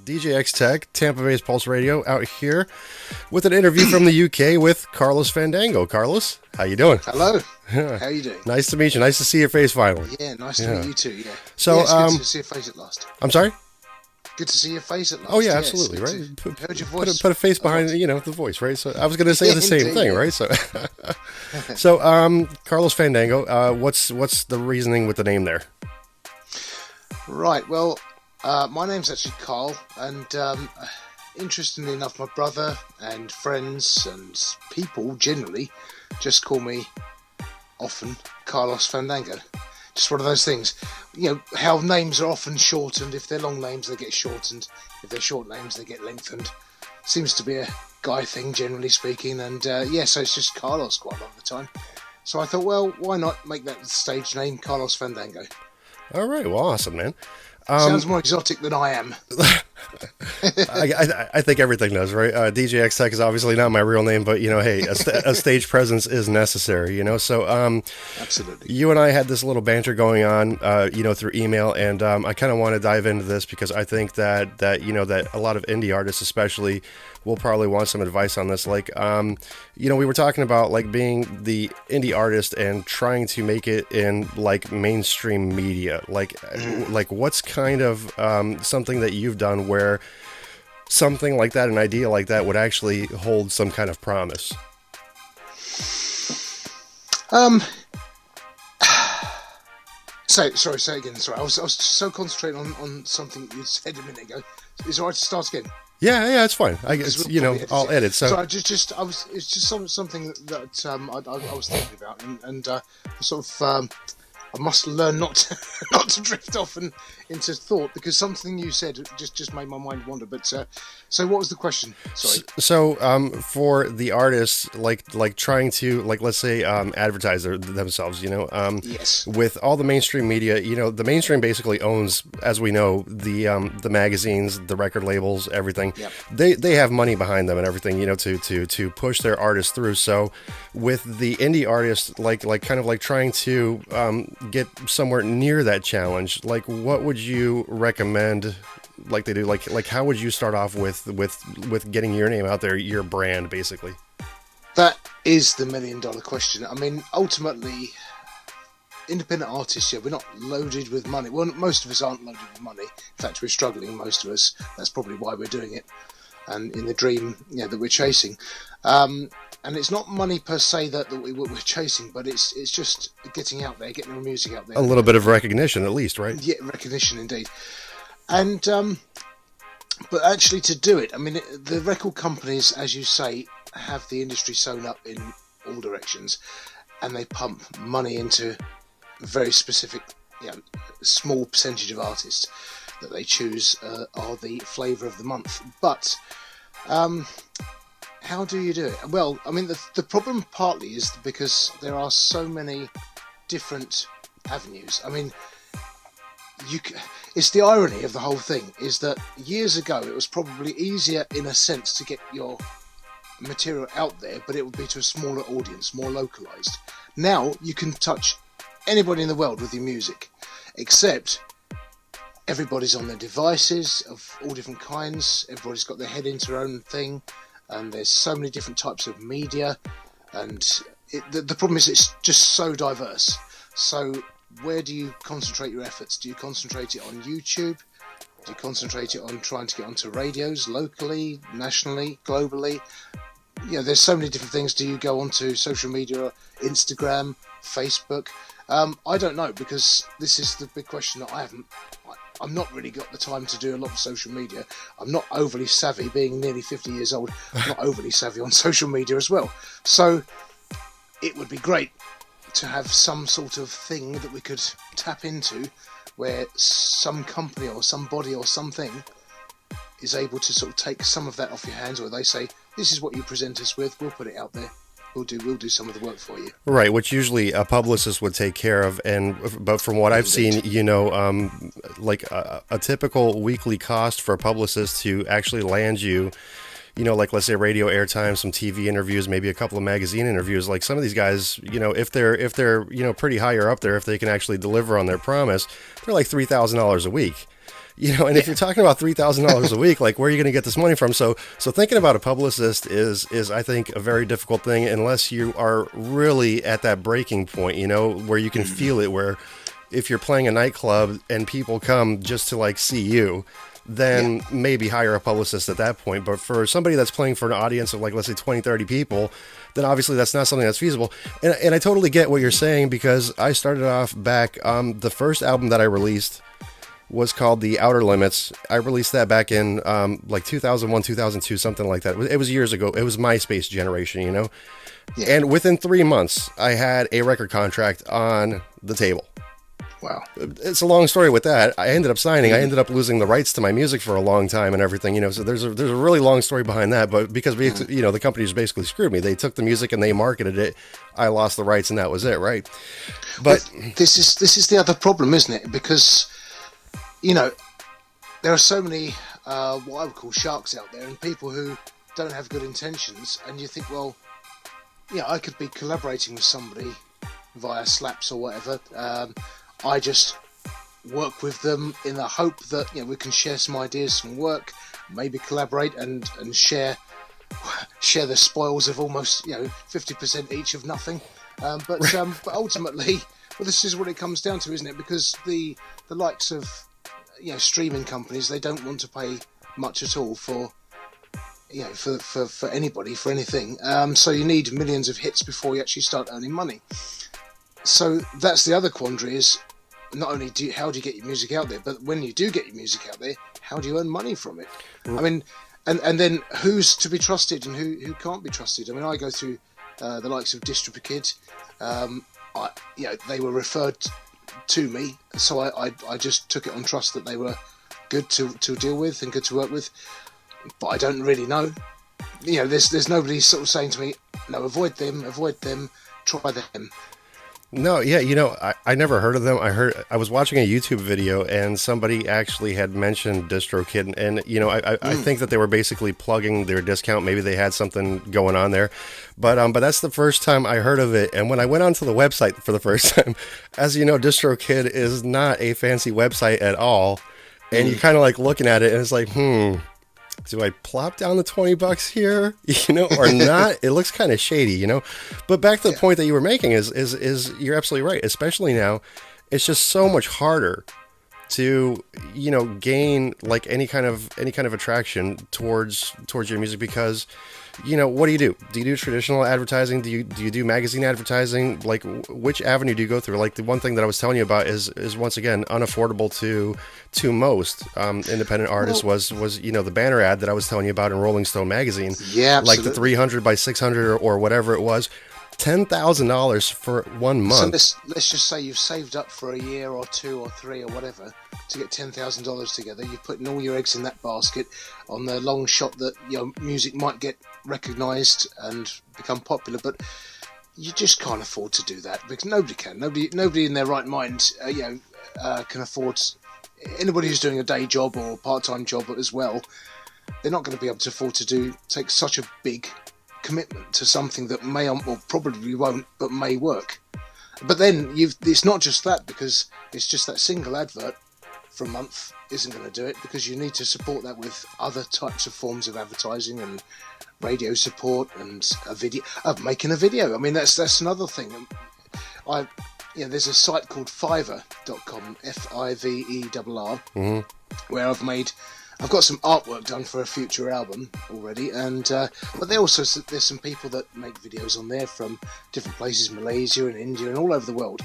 DJX Tech, Tampa-based Pulse Radio, out here with an interview from the UK with Carlos Fandango. Carlos, how you doing? Hello. How you doing? Nice to meet you. Nice to see your face finally. Yeah, nice to meet you too. Yeah. So, it's good to see your face at last. I'm sorry? Good to see your face at last. Oh yeah, absolutely, right? Heard your voice. Put a face behind, the voice, right? So I was going to say the same thing, right? So, Carlos Fandango, what's the reasoning with the name there? Right. Well, my name's actually Carl, and interestingly enough, my brother and friends and people generally just call me often Carlos Fandango. Just one of those things, how names are often shortened. If they're long names, they get shortened. If they're short names, they get lengthened. Seems to be a guy thing, generally speaking. And so it's just Carlos quite a lot of the time. So I thought, well, why not make that the stage name, Carlos Fandango? All right, well, awesome, man. Sounds more exotic than I am. I think everything does, right? DJX Tech is obviously not my real name, but hey, a stage presence is necessary, So, absolutely. You and I had this little banter going on, through email, and I kind of want to dive into this because I think that a lot of indie artists, especially, will probably want some advice on this. Like, we were talking about like being the indie artist and trying to make it in like mainstream media. Like what's kind of something that you've done where something like that, an idea like that, would actually hold some kind of promise? Say it again. Sorry, I was so concentrating on something you said a minute ago. Is it all right to start again? Yeah, it's fine. I guess I'll edit. So it's just something that I was thinking about, and sort of I must learn not to drift off into thought, because something you said just made my mind wander. But so what was the question? Sorry. So for the artists, like trying to, like, let's say advertise themselves, yes, with all the mainstream media, the mainstream basically owns, as we know, the magazines, the record labels, everything. Yep. They have money behind them and everything, to push their artists through. So with the indie artists, like trying to get somewhere near that challenge, like what would you recommend, like they do, like how would you start off with getting your name out there, your brand, basically? That is the $1 million question. I mean, ultimately, independent artists, we're not loaded with money. Well, most of us aren't loaded with money. In fact, we're struggling, most of us. That's probably why we're doing it, and in the dream that we're chasing. And it's not money per se that we're chasing, but it's just getting out there, getting our music out there. A little bit of recognition, at least, right? Yeah, recognition indeed. And but actually, to do it, I mean, the record companies, as you say, have the industry sewn up in all directions, and they pump money into very specific, small percentage of artists that they choose are the flavour of the month. But how do you do it? Well, I mean, the problem partly is because there are so many different avenues. I mean, it's the irony of the whole thing is that years ago it was probably easier in a sense to get your material out there, but it would be to a smaller audience, more localized. Now you can touch anybody in the world with your music, except everybody's on their devices of all different kinds. Everybody's got their head into their own thing. And there's so many different types of media, and the problem is it's just so diverse. So where do you concentrate your efforts? Do you concentrate it on YouTube? Do you concentrate it on trying to get onto radios locally, nationally, globally? There's so many different things. Do you go onto social media, Instagram, Facebook? I don't know, because this is the big question that I'm not really got the time to do a lot of social media. I'm not overly savvy, being nearly 50 years old. I'm not overly savvy on social media as well. So it would be great to have some sort of thing that we could tap into where some company or somebody or something is able to sort of take some of that off your hands, or they say, this is what you present us with, we'll put it out there. We'll do some of the work for you. Right, which usually a publicist would take care of, but from what I've seen, like a typical weekly cost for a publicist to actually land you, like let's say radio airtime, some TV interviews, maybe a couple of magazine interviews. Like some of these guys, if they're pretty higher up there, if they can actually deliver on their promise, they're like $3,000 a week. And if you're talking about $3,000 a week, like, where are you going to get this money from? So thinking about a publicist is I think a very difficult thing unless you are really at that breaking point, where you can feel it, where if you're playing a nightclub and people come just to like see you, then maybe hire a publicist at that point. But for somebody that's playing for an audience of like, let's say 20, 30 people, then obviously that's not something that's feasible. And I totally get what you're saying, because I started off back, the first album that I released was called The Outer Limits. I released that back in like 2001, 2002, something like that. It was years ago. It was MySpace generation, Yeah. And within 3 months, I had a record contract on the table. Wow. It's a long story with that. I ended up signing. I ended up losing the rights to my music for a long time and everything, so there's a really long story behind that, but because the companies basically screwed me. They took the music and they marketed it. I lost the rights and that was it, right? But this is the other problem, isn't it? Because there are so many what I would call sharks out there, and people who don't have good intentions, and you think, well, I could be collaborating with somebody via slaps or whatever. I just work with them in the hope that we can share some ideas, some work, maybe collaborate and share the spoils of almost 50% each of nothing. But ultimately, well, this is what it comes down to, isn't it? Because the likes of streaming companies, they don't want to pay much at all for anybody, for anything. So you need millions of hits before you actually start earning money. So that's the other quandary, is not only how do you get your music out there, but when you do get your music out there, how do you earn money from it? I mean, and then who's to be trusted and who can't be trusted? I mean, I go through the likes of DistroKid. They were referred to me, so I just took it on trust that they were good to deal with and good to work with. But I don't really know. There's nobody sort of saying to me, no, avoid them, try them. No, yeah, I never heard of them. I was watching a YouTube video and somebody actually had mentioned DistroKid, and I think that they were basically plugging their discount. Maybe they had something going on there, but that's the first time I heard of it. And when I went onto the website for the first time, as you know, DistroKid is not a fancy website at all, and you're kind of like looking at it and it's like, do I plop down the $20 here, or not? It looks kind of shady, But back to the point that you were making is you're absolutely right. Especially now, it's just so much harder to gain like any kind of attraction towards your music, because what do? Do you do traditional advertising? Do you do magazine advertising? Like, which avenue do you go through? Like, the one thing that I was telling you about is once again unaffordable to most independent artists. Was the banner ad that I was telling you about in Rolling Stone magazine. Yeah, absolutely. Like the 300 by 600 or whatever it was. $10,000 for 1 month. So let's just say you've saved up for a year or 2 or 3 or whatever to get $10,000 together. You're putting all your eggs in that basket on the long shot that your music might get recognised and become popular, but you just can't afford to do that, because nobody can. Nobody in their right mind, can afford. Anybody who's doing a day job or a part-time job as well, they're not going to be able to afford to take such a big commitment to something that may, or probably won't, but may work. But then it's not just that, because it's just that single advert for a month isn't going to do it, because you need to support that with other types of forms of advertising and radio support and making a video. I mean, that's another thing. There's a site called Fiverr.com, Fiverr, where I've got some artwork done for a future album already, and but there's some people that make videos on there from different places, Malaysia and India and all over the world.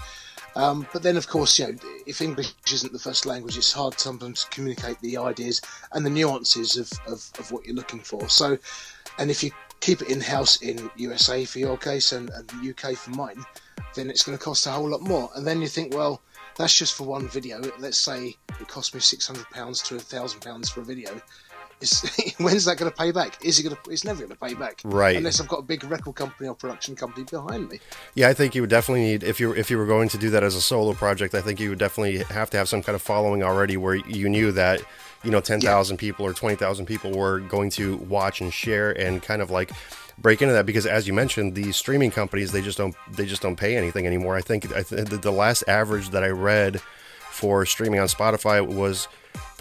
But then, of course, if English isn't the first language, it's hard sometimes to communicate the ideas and the nuances of what you're looking for. So, and if you keep it in-house in USA for your case and UK for mine, then it's going to cost a whole lot more. And then you think, well, that's just for one video. Let's say it cost me £600 to £1,000 for a video. When's that going to pay back? It's never going to pay back, right? Unless I've got a big record company or production company behind me. Yeah, I think you would definitely need, if you were going to do that as a solo project, I think you would definitely have to have some kind of following already, where you knew that 10,000 people or 20,000 people were going to watch and share and kind of like break into that, because as you mentioned, the streaming companies, they just don't pay anything anymore. I think the last average that I read for streaming on Spotify was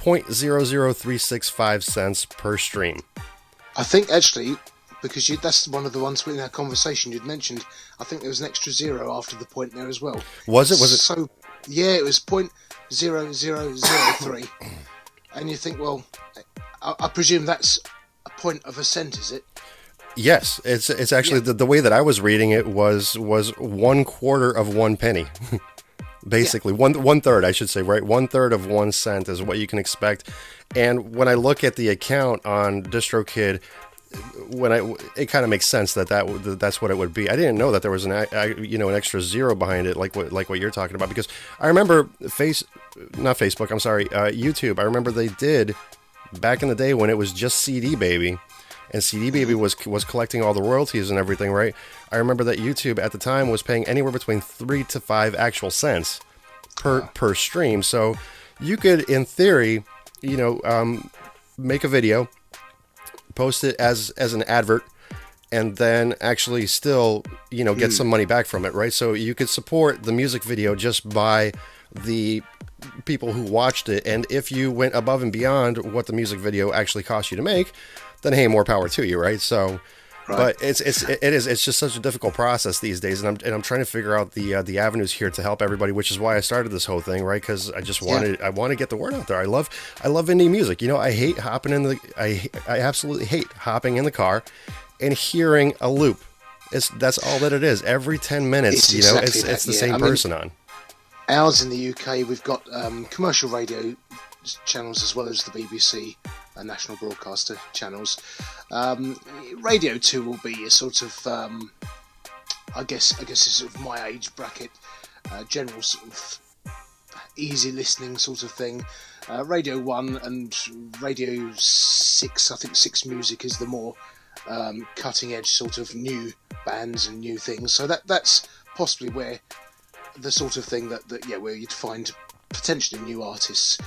.00365 per stream. I think actually, because that's one of the ones in our conversation you'd mentioned, I think there was an extra zero after the point there as well. Was it? So, yeah, it was .0003. And you think, well, I presume that's a point of a cent, is it? Yes, it's actually the way that I was reading it was 1/4 of 1 penny. Basically, one third, I should say, right? 1/3 of 1 cent is what you can expect. And when I look at the account on DistroKid, it kind of makes sense that's what it would be. I didn't know that there was an extra zero behind it, like what you're talking about, because I remember YouTube. I remember they did back in the day when it was just CD Baby. And CD Baby was collecting all the royalties and everything, right? I remember that YouTube at the time was paying anywhere between 3 to 5 actual cents per stream. So you could, in theory, make a video, post it as an advert, and then actually still, get some money back from it, right? So you could support the music video just by the people who watched it. And if you went above and beyond what the music video actually cost you to make, then hey, more power to you, right? So, right. But it's just such a difficult process these days, and I'm trying to figure out the avenues here to help everybody, which is why I started this whole thing, right? Because I just I want to get the word out there. I love indie music. I absolutely hate hopping in the car and hearing a loop. That's all that it is. Every 10 minutes, it's the same person on. Ours in the UK, we've got commercial radio channels as well as the BBC. National broadcaster channels. Radio 2 will be a sort of, I guess it's sort of my age bracket, general sort of easy listening sort of thing. Radio 1 and Radio 6, I think 6 Music is the more cutting edge sort of new bands and new things. So that's possibly where the sort of thing where you'd find potentially new artists.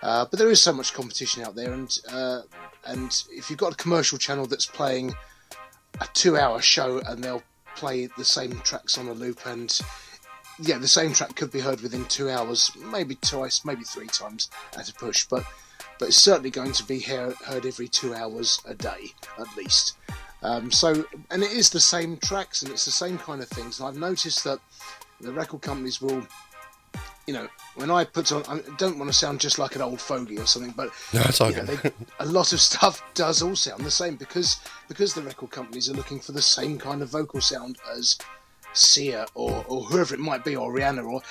But there is so much competition out there, and if you've got a commercial channel that's playing a 2-hour show and they'll play the same tracks on a loop, and the same track could be heard within 2 hours, maybe twice, maybe 3 times at a push, but it's certainly going to be heard every 2 hours a day at least. And it is the same tracks and it's the same kind of things. And I've noticed that the record companies will, when I put on, I don't want to sound just like an old fogey or something, but no, it's all good. A lot of stuff does all sound the same because the record companies are looking for the same kind of vocal sound as Sia or whoever it might be, or Rihanna, or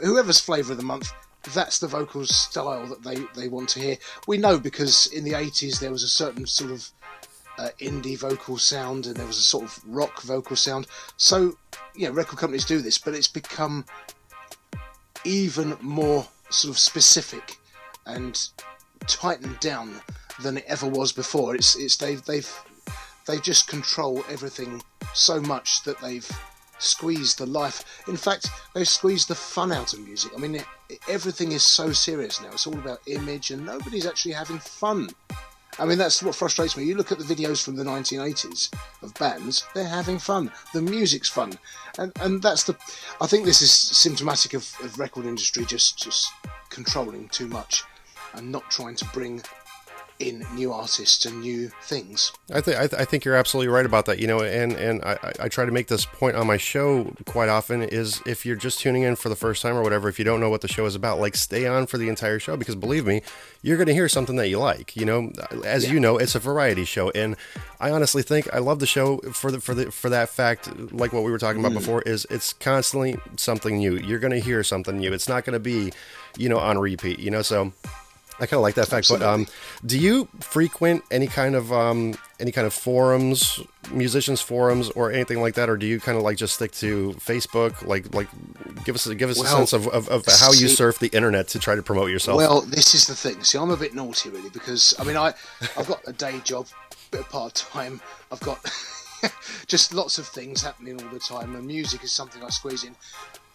whoever's flavour of the month. That's the vocal style that they want to hear. We know because in the 80s there was a certain sort of indie vocal sound and there was a sort of rock vocal sound. So record companies do this, but it's become even more sort of specific and tightened down than it ever was before. They just control everything so much that they've squeezed the life. In fact, they've squeezed the fun out of music. I mean, everything is so serious now. It's all about image, and nobody's actually having fun. I mean, that's what frustrates me. You look at the videos from the 1980s of bands, they're having fun. The music's fun. And that's I think this is symptomatic of record industry just controlling too much and not trying to bring in new artists and new things. I think you're absolutely right about that. And I try to make this point on my show quite often, is if you're just tuning in for the first time or whatever, if you don't know what the show is about, stay on for the entire show, because believe me, you're going to hear something that you like. As you know, it's a variety show, and I honestly think I love the show for that fact. Like what we were talking about before, is it's constantly something new. You're going to hear something new. It's not going to be, on repeat. So I kind of like that fact. Absolutely. But do you frequent any kind of forums, musicians forums, or anything like that, or do you kind of just stick to Facebook? Like give us a sense of how you surf the internet to try to promote yourself. Well, this is the thing. See, I'm a bit naughty really, because I mean I've got a day job, a bit of part time. I've got just lots of things happening all the time, and music is something I squeeze in.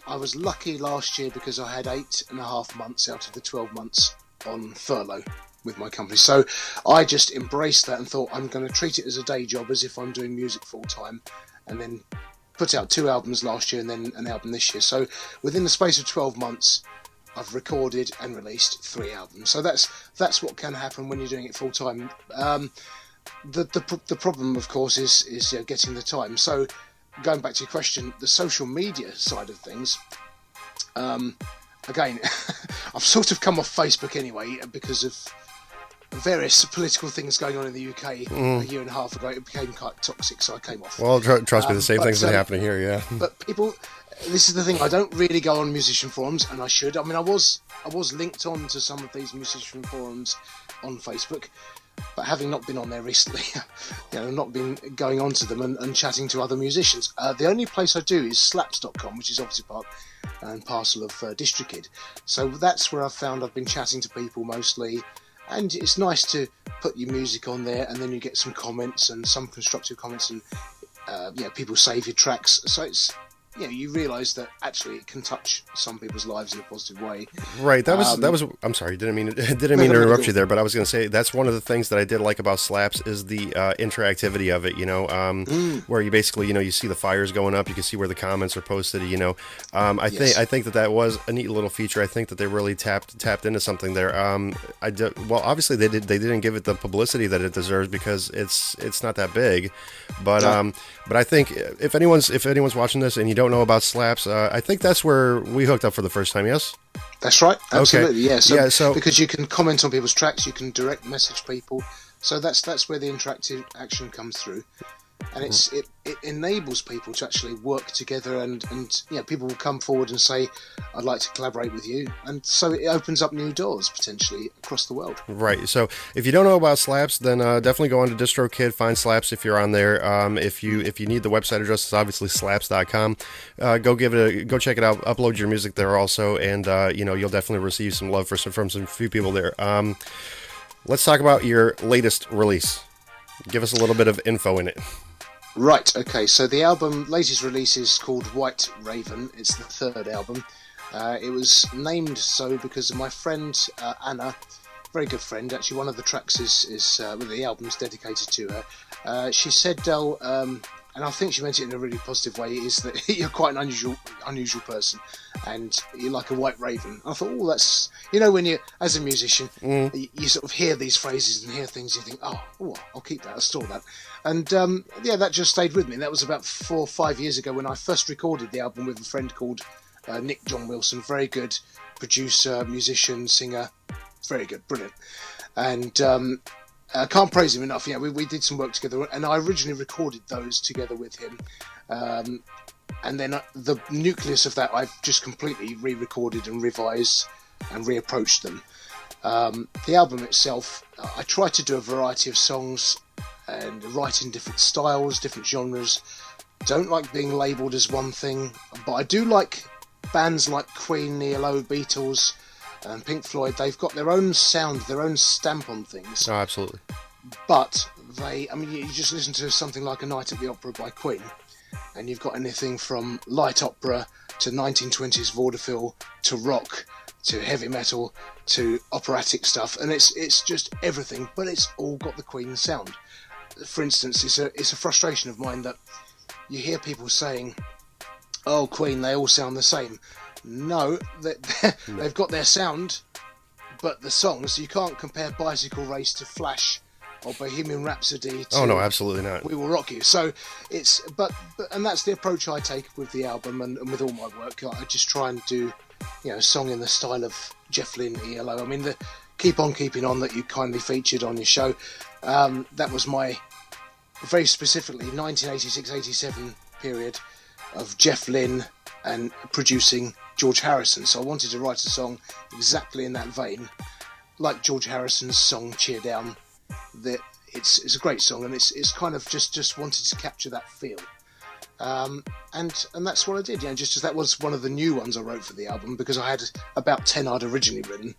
I was lucky last year because I had 8.5 months out of the 12 months on furlough with my company, so I just embraced that and thought I'm going to treat it as a day job, as if I'm doing music full time, and then put out 2 albums last year and then an album this year. So within the space of 12 months I've recorded and released 3 albums. So that's what can happen when you're doing it full time. The problem, of course, is getting the time. So going back to your question, the social media side of things. Again, I've sort of come off Facebook anyway because of various political things going on in the UK a year and a half ago. It became quite toxic, so I came off. Well, trust me, the same thing's been happening here, yeah. But people, this is the thing, I don't really go on musician forums, and I should. I mean, I was linked on to some of these musician forums on Facebook, but having not been on there recently, not been going on to them and chatting to other musicians. The only place I do is slaps.com, which is obviously part and parcel of DistroKid. So that's where I've found I've been chatting to people mostly, and it's nice to put your music on there, and then you get some comments and some constructive comments, and people save your tracks. So it's you realise that actually it can touch some people's lives in a positive way. Right. That was. I'm sorry. Didn't mean to interrupt you there, but I was going to say that's one of the things that I did like about Slaps is the interactivity of it. Where you basically you see the fires going up, you can see where the comments are posted. I think that was a neat little feature. I think that they really tapped into something there. Well, obviously they didn't give it the publicity that it deserves because it's not that big, but I think if anyone's watching this and you don't know about Slaps, I think that's where we hooked up for the first time. Yes, that's right. Absolutely. Okay. Yeah. So because you can comment on people's tracks, you can direct message people. So that's where the interactive action comes through, and it enables people to actually work together, and people will come forward and say, I'd like to collaborate with you, and so it opens up new doors potentially across the world. Right. So if you don't know about Slaps, then definitely go on to DistroKid, find Slaps if you're on there. If you need the website address, it's obviously slaps.com. Go check it out. Upload your music there also, and you'll definitely receive some love from some few people there. Let's talk about your latest release. Give us a little bit of info in it. Right, okay, so the latest release is called White Raven. It's the 3rd album. It was named so because of my friend Anna, very good friend. Actually, one of the tracks is the album's dedicated to her. She said, Del, and I think she meant it in a really positive way, is that you're quite an unusual person, and you're like a white raven. I thought, that's, when you, as a musician, you sort of hear these phrases and hear things, and you think, I'll keep that, I'll store that. And that just stayed with me. That was about 4 or 5 years ago when I first recorded the album with a friend called Nick John Wilson. Very good producer, musician, singer, very good, brilliant. And I can't praise him enough. We did some work together, and I originally recorded those together with him. And then the nucleus of that, I've just completely re-recorded and revised and reapproached them. The album itself, I tried to do a variety of songs and write in different styles, different genres. Don't like being labelled as one thing, but I do like bands like Queen, ELO, Beatles, and Pink Floyd. They've got their own sound, their own stamp on things. Oh, absolutely. But you just listen to something like A Night at the Opera by Queen, and you've got anything from light opera to 1920s vaudeville to rock to heavy metal to operatic stuff, and it's just everything, but it's all got the Queen sound. For instance, it's a frustration of mine that you hear people saying, "Oh, Queen, they all sound the same." No, they've got their sound, but the songs, you can't compare Bicycle Race to Flash or Bohemian Rhapsody to... Oh, no, absolutely not. We Will Rock You. So it's... But and that's the approach I take with the album and with all my work. I just try and do, a song in the style of Jeff Lynne, ELO. I mean, the Keep On Keeping On that you kindly featured on your show, that was my very specifically 1986-87 period of Jeff Lynne and producing George Harrison. So I wanted to write a song exactly in that vein, like George Harrison's song Cheer Down. It's a great song, and it's kind of just wanted to capture that feel. And that's what I did. Just as that was one of the new ones I wrote for the album, because I had about 10 I'd originally written,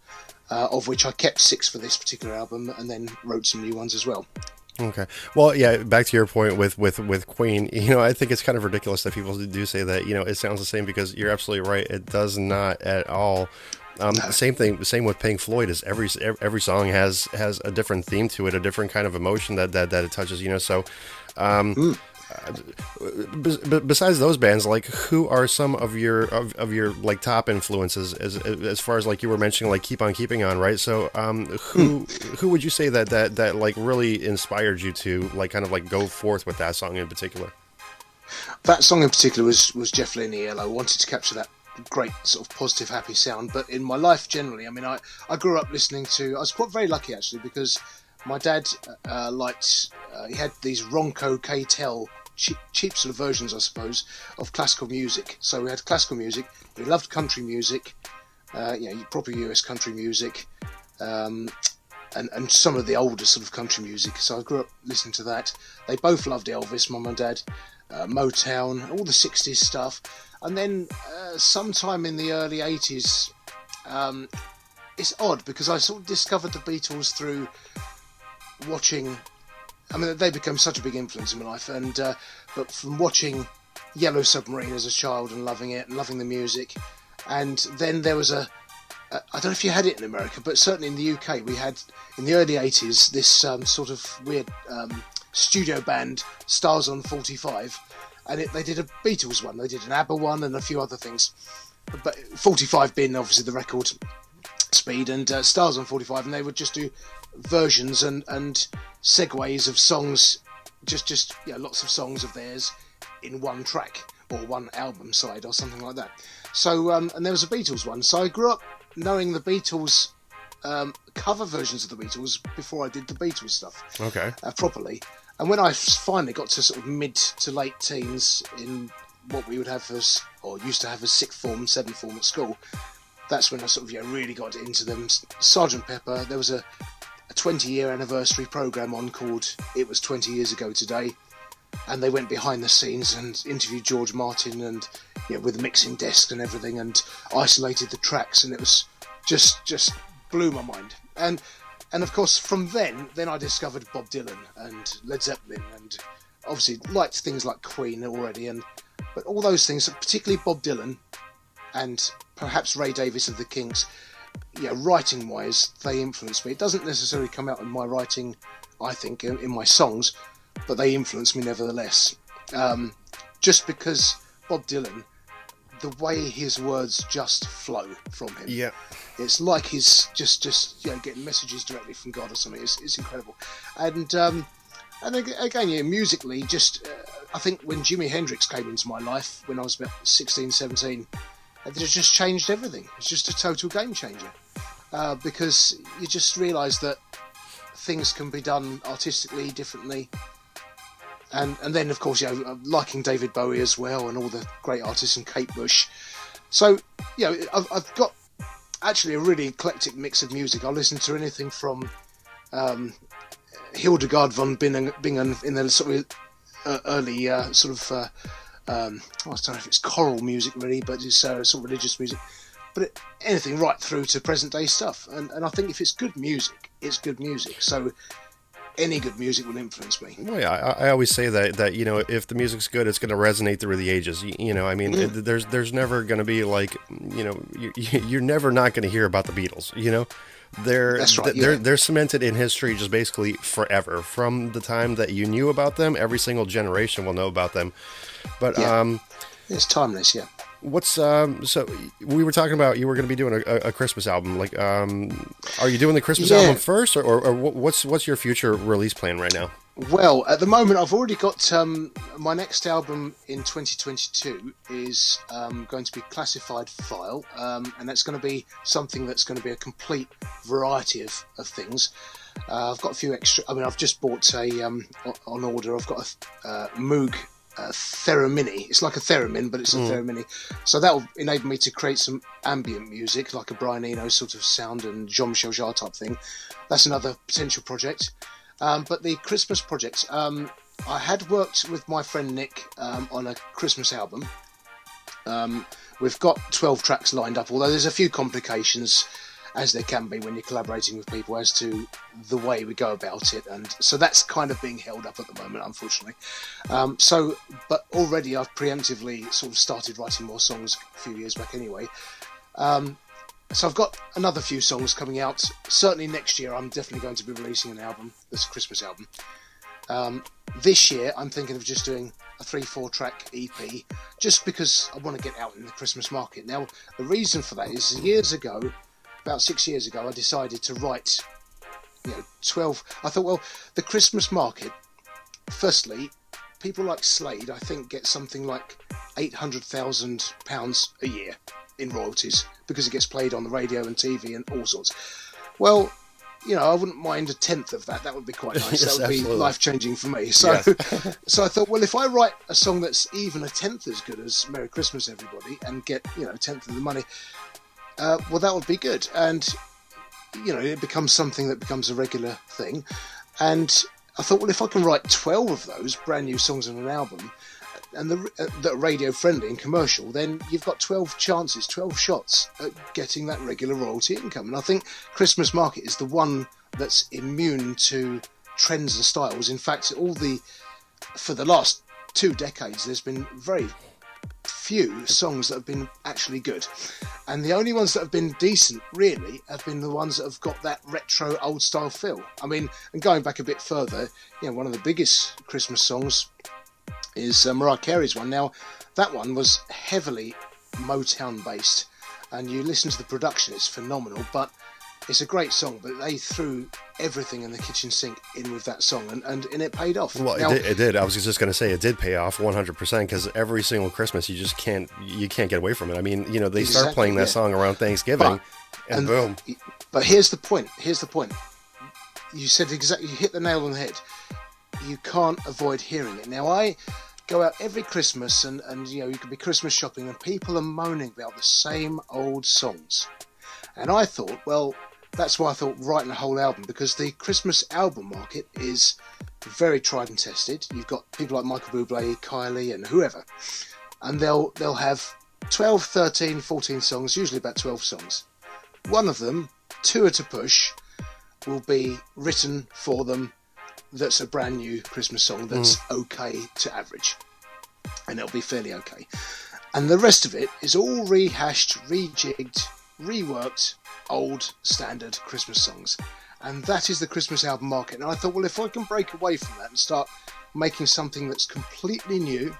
of which I kept 6 for this particular album, and then wrote some new ones as well. Okay. Well, yeah, back to your point with Queen, I think it's kind of ridiculous that people do say that, it sounds the same, because you're absolutely right. It does not at all. Same with Pink Floyd, is every song has a different theme to it, a different kind of emotion that it touches, so, besides those bands, like who are some of your like top influences as far as like you were mentioning, like Keep on Keeping On, right? So who would you say that like really inspired you to like kind of like go forth with that song in particular? That song in particular was Jeff Lynne. I wanted to capture that great sort of positive, happy sound. But in my life generally, I mean, I grew up listening to. I was quite very lucky actually because my dad liked. He had these Ronco K-Tel cheap sort of versions, I suppose, of classical music. So we had classical music. He loved country music, proper US country music, and some of the older sort of country music. So I grew up listening to that. They both loved Elvis, mum and dad, Motown, all the 60s stuff. And then sometime in the early 80s, it's odd because I sort of discovered the Beatles through watching. I mean, they became such a big influence in my life, and but from watching Yellow Submarine as a child and loving it and loving the music, and then there was I don't know if you had it in America, but certainly in the UK we had in the early 80s this sort of weird studio band, Stars on 45, and they did a Beatles one, they did an ABBA one, and a few other things, but 45 being obviously the record speed, and Stars on 45, and they would just do versions and segues of songs, just lots of songs of theirs in one track or one album side or something like that. So and there was a Beatles one, so I grew up knowing the Beatles cover versions of the Beatles before I did the Beatles stuff properly. And when I finally got to sort of mid to late teens in what we would have as, or used to have as sixth form, seventh form at school, that's when I sort of really got into them. Sergeant Pepper, there was a 20-year anniversary programme on called It Was 20 Years Ago Today, and they went behind the scenes and interviewed George Martin and with the mixing desk and everything, and isolated the tracks, and it was just blew my mind. And of course from then I discovered Bob Dylan and Led Zeppelin, and obviously liked things like Queen already, but all those things, particularly Bob Dylan and perhaps Ray Davies of the Kinks, writing wise, they influenced me. It doesn't necessarily come out in my writing, I think, in my songs, but they influenced me nevertheless. Just because Bob Dylan, the way his words just flow from him, it's like he's just getting messages directly from God or something. It's incredible. And again, musically, I think when Jimi Hendrix came into my life when I was about 16, 17, it just changed everything. It's just a total game changer, because you just realise that things can be done artistically differently, and then of course liking David Bowie as well and all the great artists, and Kate Bush. So I've got actually a really eclectic mix of music. I listen to anything from Hildegard von Bingen in the sort of early I don't know if it's choral music really, but it's sort of religious music. But anything right through to present day stuff. And I think if it's good music, it's good music. So any good music will influence me. Well, yeah, I always say that if the music's good, it's going to resonate through the ages. I mean, there's never going to be like, you're never not going to hear about the Beatles. That's right, they're cemented in history just basically forever. From the time that you knew about them, every single generation will know about them. But it's timeless. Yeah. What's so we were talking about you were going to be doing a Christmas album. Like, are you doing the Christmas album first, or what's your future release plan right now? Well, at the moment, I've already got my next album in 2022 is going to be classified file, and that's going to be something that's going to be a complete variety of things. I've got a few extra. I mean, I've just bought on order. I've got a Moog Theremin. It's like a theremin, but it's a theremin. So that will enable me to create some ambient music, like a Brian Eno sort of sound and Jean-Michel Jarre type thing. That's another potential project. But the Christmas project, I had worked with my friend Nick on a Christmas album. We've got 12 tracks lined up, although there's a few complications, as there can be when you're collaborating with people, as to the way we go about it, and so that's kind of being held up at the moment, unfortunately. But already I've preemptively sort of started writing more songs a few years back anyway. So I've got another few songs coming out. Certainly next year I'm definitely going to be releasing an album. This Christmas album. This year, I'm thinking of just doing a 3-4 track EP, just because I want to get out in the Christmas market. Now, the reason for that is about 6 years ago, I decided to write, 12. I thought, well, the Christmas market, firstly, people like Slade, I think, get something like £800,000 a year in royalties because it gets played on the radio and TV and all sorts. Well, I wouldn't mind a tenth of that. That would be quite nice. Yes, that would absolutely. be life-changing for me. So, so I thought, well, if I write a song that's even a tenth as good as Merry Christmas, Everybody, and get, a tenth of the money, well, that would be good. And, it becomes something that becomes a regular thing. And I thought, well, if I can write 12 of those brand new songs on an album, and that are radio friendly and commercial, then you've got 12 chances, 12 shots at getting that regular royalty income. And I think Christmas market is the one that's immune to trends and styles. In fact, for the last 2 decades, there's been very few songs that have been actually good. And the only ones that have been decent, really, have been the ones that have got that retro old style feel. I mean, and going back a bit further, one of the biggest Christmas songs is Mariah Carey's one. Now, that one was heavily Motown based, and you listen to the production, it's phenomenal, but it's a great song, but they threw everything in the kitchen sink in with that song, and it paid off. Well, now, it did. I was just going to say it did pay off 100%, because every single Christmas you just can't get away from it. I mean, they start playing that song around Thanksgiving, and boom. But here's the point. You said exactly, you hit the nail on the head. You can't avoid hearing it. Now, I go out every Christmas and you could be Christmas shopping and people are moaning about the same old songs. And I thought, well, that's why I thought writing a whole album, because the Christmas album market is very tried and tested. You've got people like Michael Bublé, Kylie and whoever, and they'll have 12, 13, 14 songs, usually about 12 songs. One of them, 2 at a push, will be written for them that's a brand new Christmas song that's okay to average, and it'll be fairly okay. And the rest of it is all rehashed, rejigged, reworked, old standard Christmas songs. And that is the Christmas album market. And I thought, well, if I can break away from that and start making something that's completely new,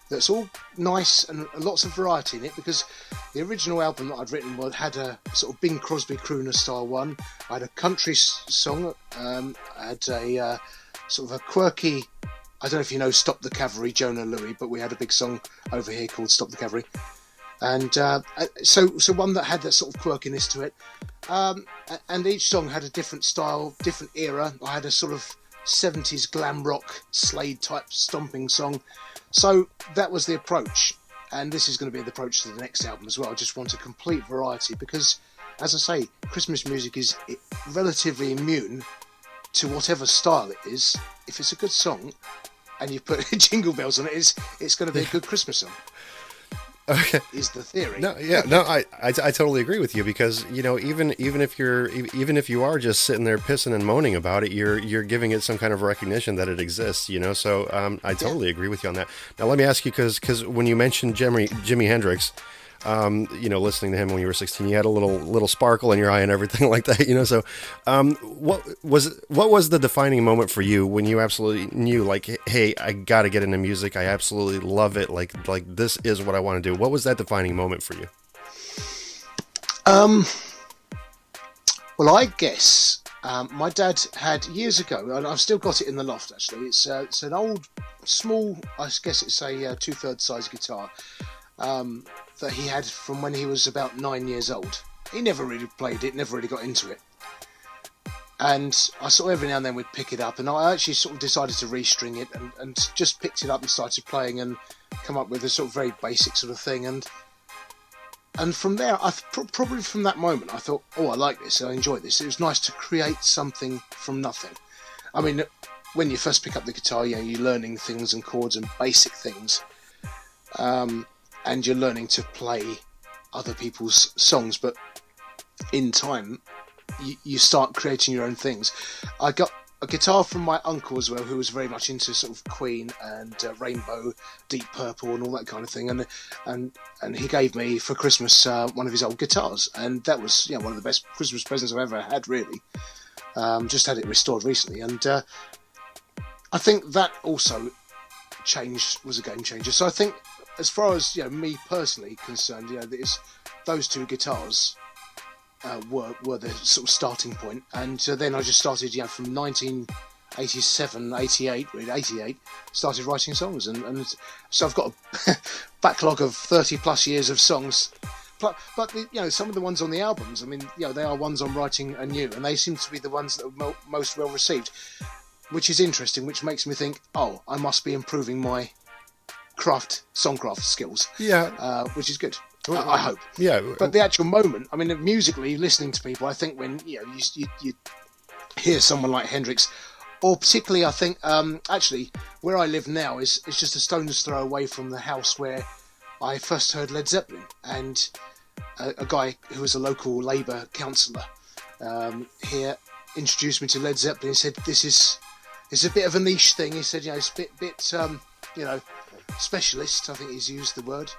that's all nice and lots of variety in it, because the original album that I'd written had a sort of Bing Crosby crooner style one. I had a country song. I had a sort of a quirky, I don't know if you know Stop the Cavalry, Jonah Louie, but we had a big song over here called Stop the Cavalry. And so one that had that sort of quirkiness to it. And each song had a different style, different era. I had a sort of 70s glam rock Slade type stomping song. So that was the approach, and this is going to be the approach to the next album as well. I just want a complete variety, because, as I say, Christmas music is relatively immune to whatever style it is. If it's a good song and you put jingle bells on it, it's going to be a good Christmas song. Okay. Is the theory. I totally agree with you, because even if you are just sitting there pissing and moaning about it, you're giving it some kind of recognition that it exists, so I totally agree with you on that. Now let me ask you, because when you mentioned Jimi Hendrix, listening to him when you were 16, you had a little sparkle in your eye and everything like that, so what was the defining moment for you when you absolutely knew, like, hey, I gotta get into music, I absolutely love it, like this is what I want to do? What was that defining moment for you? Well, I guess my dad had years ago, and I've still got it in the loft actually, it's an old small, I guess it's a 2/3 size guitar that he had from when he was about 9 years old. He never really played it, never really got into it. And I sort of every now and then would pick it up, and I actually sort of decided to restring it and just picked it up and started playing and come up with a sort of very basic sort of thing. And from there, probably from that moment, I thought, oh, I like this, I enjoy this. It was nice to create something from nothing. I mean, when you first pick up the guitar, you're learning things and chords and basic things. And you're learning to play other people's songs, but in time you start creating your own things. I got a guitar from my uncle as well, who was very much into sort of Queen and Rainbow, Deep Purple and all that kind of thing, and he gave me for Christmas one of his old guitars, and that was one of the best Christmas presents I've ever had, really. Just had it restored recently, and I think that also was a game changer. So I think, as far as me personally concerned, those two guitars were the sort of starting point, and then I just started, from 1987, 88, really 88, started writing songs, and so I've got a backlog of 30 plus years of songs. But some of the ones on the albums, I mean, they are ones I'm writing anew, and they seem to be the ones that are most well received, which is interesting, which makes me think, oh, I must be improving my songcraft skills. Yeah. Which is good. I hope. Yeah. But the actual moment, I mean, musically, listening to people, I think when you hear someone like Hendrix, or particularly, I think, actually, where I live now is just a stone's throw away from the house where I first heard Led Zeppelin, and a guy who was a local Labour councillor here introduced me to Led Zeppelin. He said, it's a bit of a niche thing. He said, it's a bit specialist, I think he's used the word,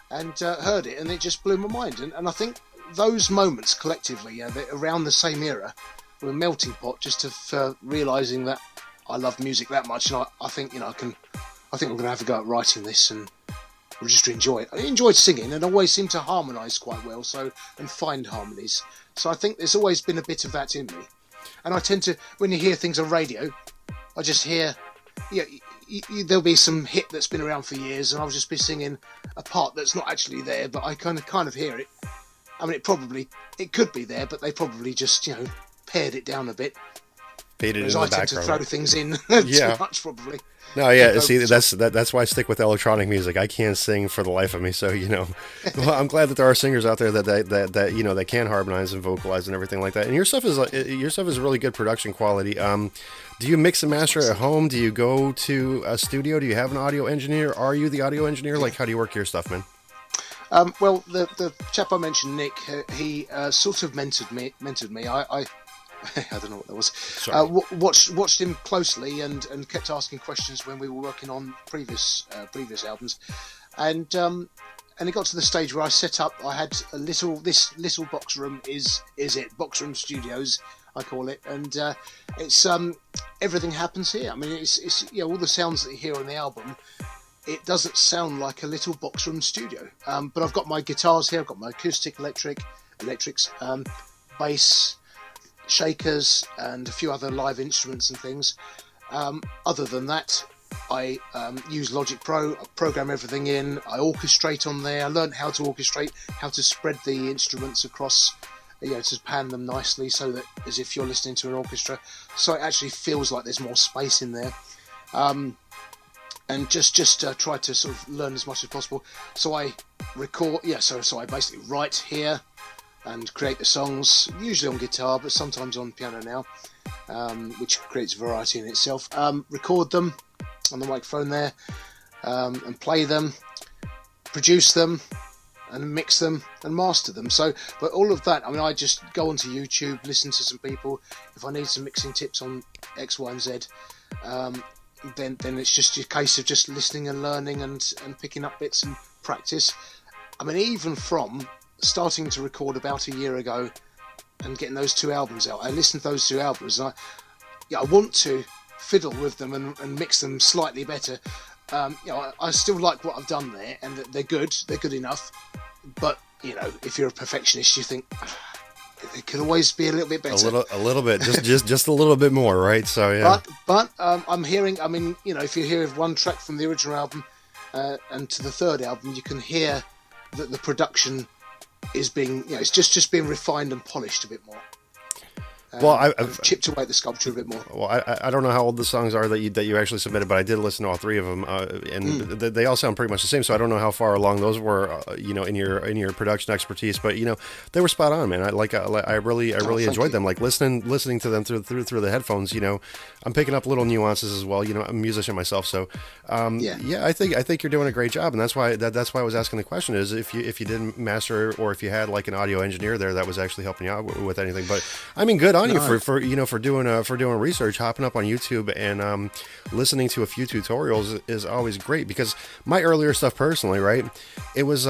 and heard it, and it just blew my mind. And I think those moments collectively, around the same era, were a melting pot just for realising that I love music that much, and I think I think I'm going to have a go at writing this and just enjoy it. I enjoyed singing and always seem to harmonise quite well, and find harmonies. So I think there's always been a bit of that in me. And I tend to, when you hear things on radio, I just hear, there'll be some hit that's been around for years, and I'll just be singing a part that's not actually there, but I kind of hear it. I mean, it could be there, but they probably just, pared it down a bit. Faded Whereas in the I tend background. to throw things in Yeah. too much, probably. No, yeah. See, that's why I stick with electronic music. I can't sing for the life of me, so Well, I'm glad that there are singers out there that can harmonize and vocalize and everything like that. And your stuff is really good production quality. Do you mix and master at home? Do you go to a studio? Do you have an audio engineer? Are you the audio engineer? Like, how do you work your stuff, man? Well, the chap I mentioned, Nick, he sort of mentored me. I I don't know what that was. Watched him closely and kept asking questions when we were working on previous albums, and it got to the stage where I set up. I had this little box room is it Box Room Studios, I call it, and it's everything happens here. I mean, it's all the sounds that you hear on the album. It doesn't sound like a little box room studio, but I've got my guitars here. I've got my acoustic electrics, bass, shakers, and a few other live instruments and things. Other than that, I use Logic Pro. I program everything in. I orchestrate on there. I learned how to orchestrate, how to spread the instruments across, to pan them nicely so that as if you're listening to an orchestra. So it actually feels like there's more space in there. And just try to sort of learn as much as possible. So I record, so I basically write here and create the songs, usually on guitar, but sometimes on piano now, which creates variety in itself. Record them on the microphone there, and play them, produce them, and mix them and master them. So, but all of that, I mean, I just go onto YouTube, listen to some people. If I need some mixing tips on X, Y, and Z, then it's just a case of just listening and learning and picking up bits and practice. I mean, even from starting to record about a year ago and getting those two albums out, I listened to those two albums, and I want to fiddle with them and mix them slightly better. I still like what I've done there, and they're good enough, but if you're a perfectionist, you think it could always be a little bit better. A little bit, just a little bit more, right? So yeah. But I'm hearing. I mean, if you hear one track from the original album and to the third album, you can hear that the production is being, it's just being refined and polished a bit more. Well, I've chipped away at the sculpture a bit more. Well, I don't know how old the songs are that you actually submitted, but I did listen to all three of them, and they all sound pretty much the same. So I don't know how far along those were, in your production expertise. But they were spot on, man. I really enjoyed them. Like listening to them through the headphones. I'm picking up little nuances as well. I'm a musician myself, so I think you're doing a great job, and that's why I was asking the question is if you didn't master or if you had like an audio engineer there that was actually helping you out with anything. But I mean, good on you for doing research, hopping up on YouTube and listening to a few tutorials is always great, because my earlier stuff personally, right, it was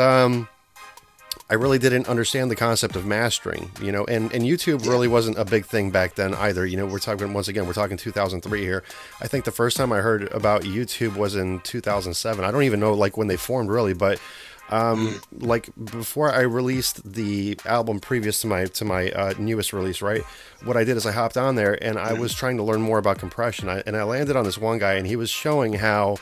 I really didn't understand the concept of mastering, and YouTube really wasn't a big thing back then either. We're talking 2003 here. I think the first time I heard about YouTube was in 2007. I don't even know like when they formed really, but like before I released the album previous to my newest release, right? What I did is I hopped on there and I was trying to learn more about compression. And I landed on this one guy and he was showing how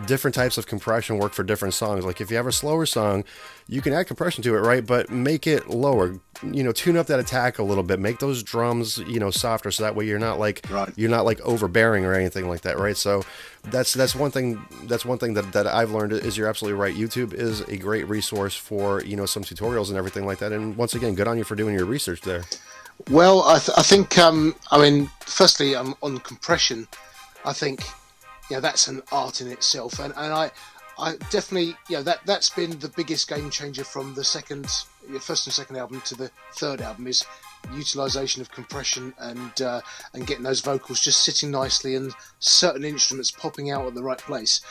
different types of compression work for different songs. Like if you have a slower song, you can add compression to it, right? But make it lower, tune up that attack a little bit, make those drums, softer. So that way you're not like overbearing or anything like that. Right. So that's one thing that I've learned is you're absolutely right. YouTube is a great resource for, some tutorials and everything like that. And once again, good on you for doing your research there. Well, I think, firstly, on compression, I think, that's an art in itself, and I definitely, that's been the biggest game changer from the first and second album to the third album is utilization of compression and getting those vocals just sitting nicely and certain instruments popping out at the right place.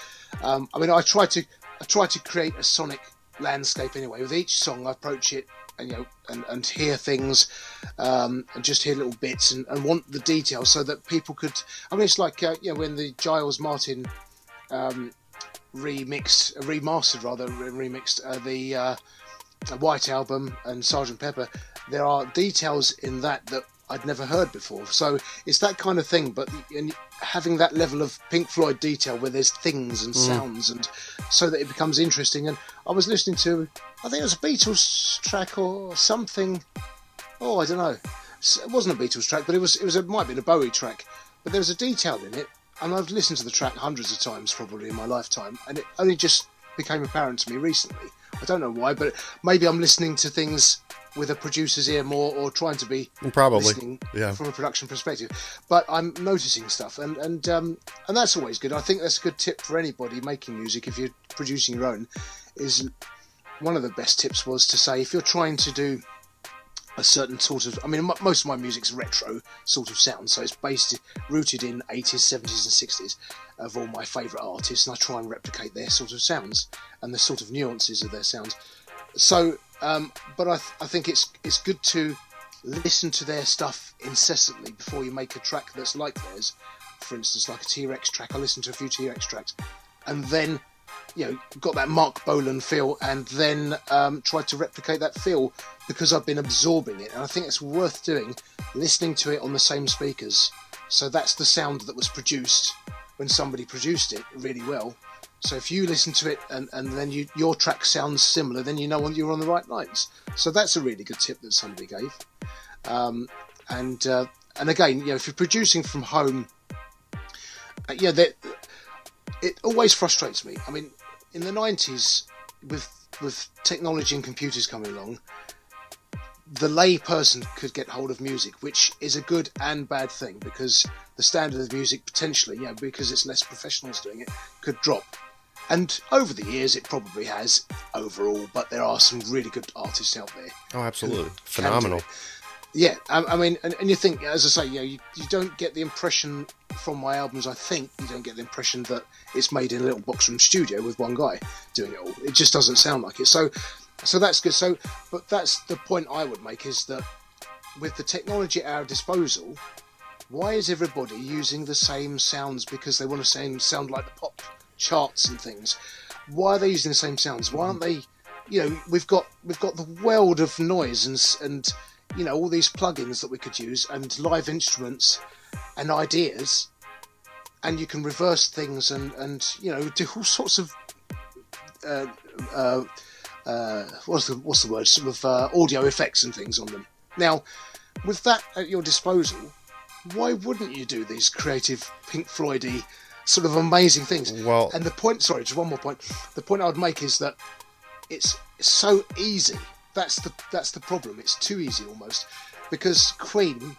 I try to create a sonic landscape anyway. With each song, I approach it and hear things, and just hear little bits and want the detail so that people could. It's like when the Giles Martin remixed the White Album and Sgt. Pepper. There are details in that I'd never heard before. So it's that kind of thing, but having that level of Pink Floyd detail where there's things and sounds, and so that it becomes interesting. And I was listening to, I think it was a Beatles track or something. Oh, I don't know. It wasn't a Beatles track, but it might have been a Bowie track. But there was a detail in it, and I've listened to the track hundreds of times probably in my lifetime, and it only just became apparent to me recently. I don't know why, but maybe I'm listening to things with a producer's ear more, or trying to be listening from a production perspective. But I'm noticing stuff, and that's always good. I think that's a good tip for anybody making music. If you're producing your own, is one of the best tips was to say, if you're trying to do a certain sort of, most of my music's retro sort of sound, so it's rooted in 80s, 70s and 60s of all my favourite artists, and I try and replicate their sort of sounds and the sort of nuances of their sounds. So, but I think it's good to listen to their stuff incessantly before you make a track that's like theirs. For instance, like a T-Rex track, I listened to a few T-Rex tracks, and then got that Mark Bolan feel, and then tried to replicate that feel because I've been absorbing it, and I think it's worth doing, listening to it on the same speakers. So that's the sound that was produced when somebody produced it really well. So if you listen to it and then your track sounds similar, then you're on the right lines. So that's a really good tip that somebody gave. And again, if you're producing from home, it always frustrates me. In the 90s, with technology and computers coming along, the lay person could get hold of music, which is a good and bad thing, because the standard of music potentially, because it's less professionals doing it, could drop. And over the years, it probably has overall, but there are some really good artists out there. Oh, absolutely. Phenomenal. Yeah, and you think, as I say, you don't get the impression from my albums, I think, you don't get the impression that it's made in a little box room studio with one guy doing it all. It just doesn't sound like it. So that's good. So, but that's the point I would make, is that with the technology at our disposal, why is everybody using the same sounds because they want to sound like the pop charts and things? Why are they using the same sounds? Why aren't they, we've got the world of noise and all these plugins that we could use, and live instruments and ideas, and you can reverse things and do all sorts of what's the word, sort of audio effects and things on them. Now, with that at your disposal, why wouldn't you do these creative Pink Floyd-y sort of amazing things? Well, and the point, just one more point. The point I would make is that it's so easy. That's the problem. It's too easy almost, because Queen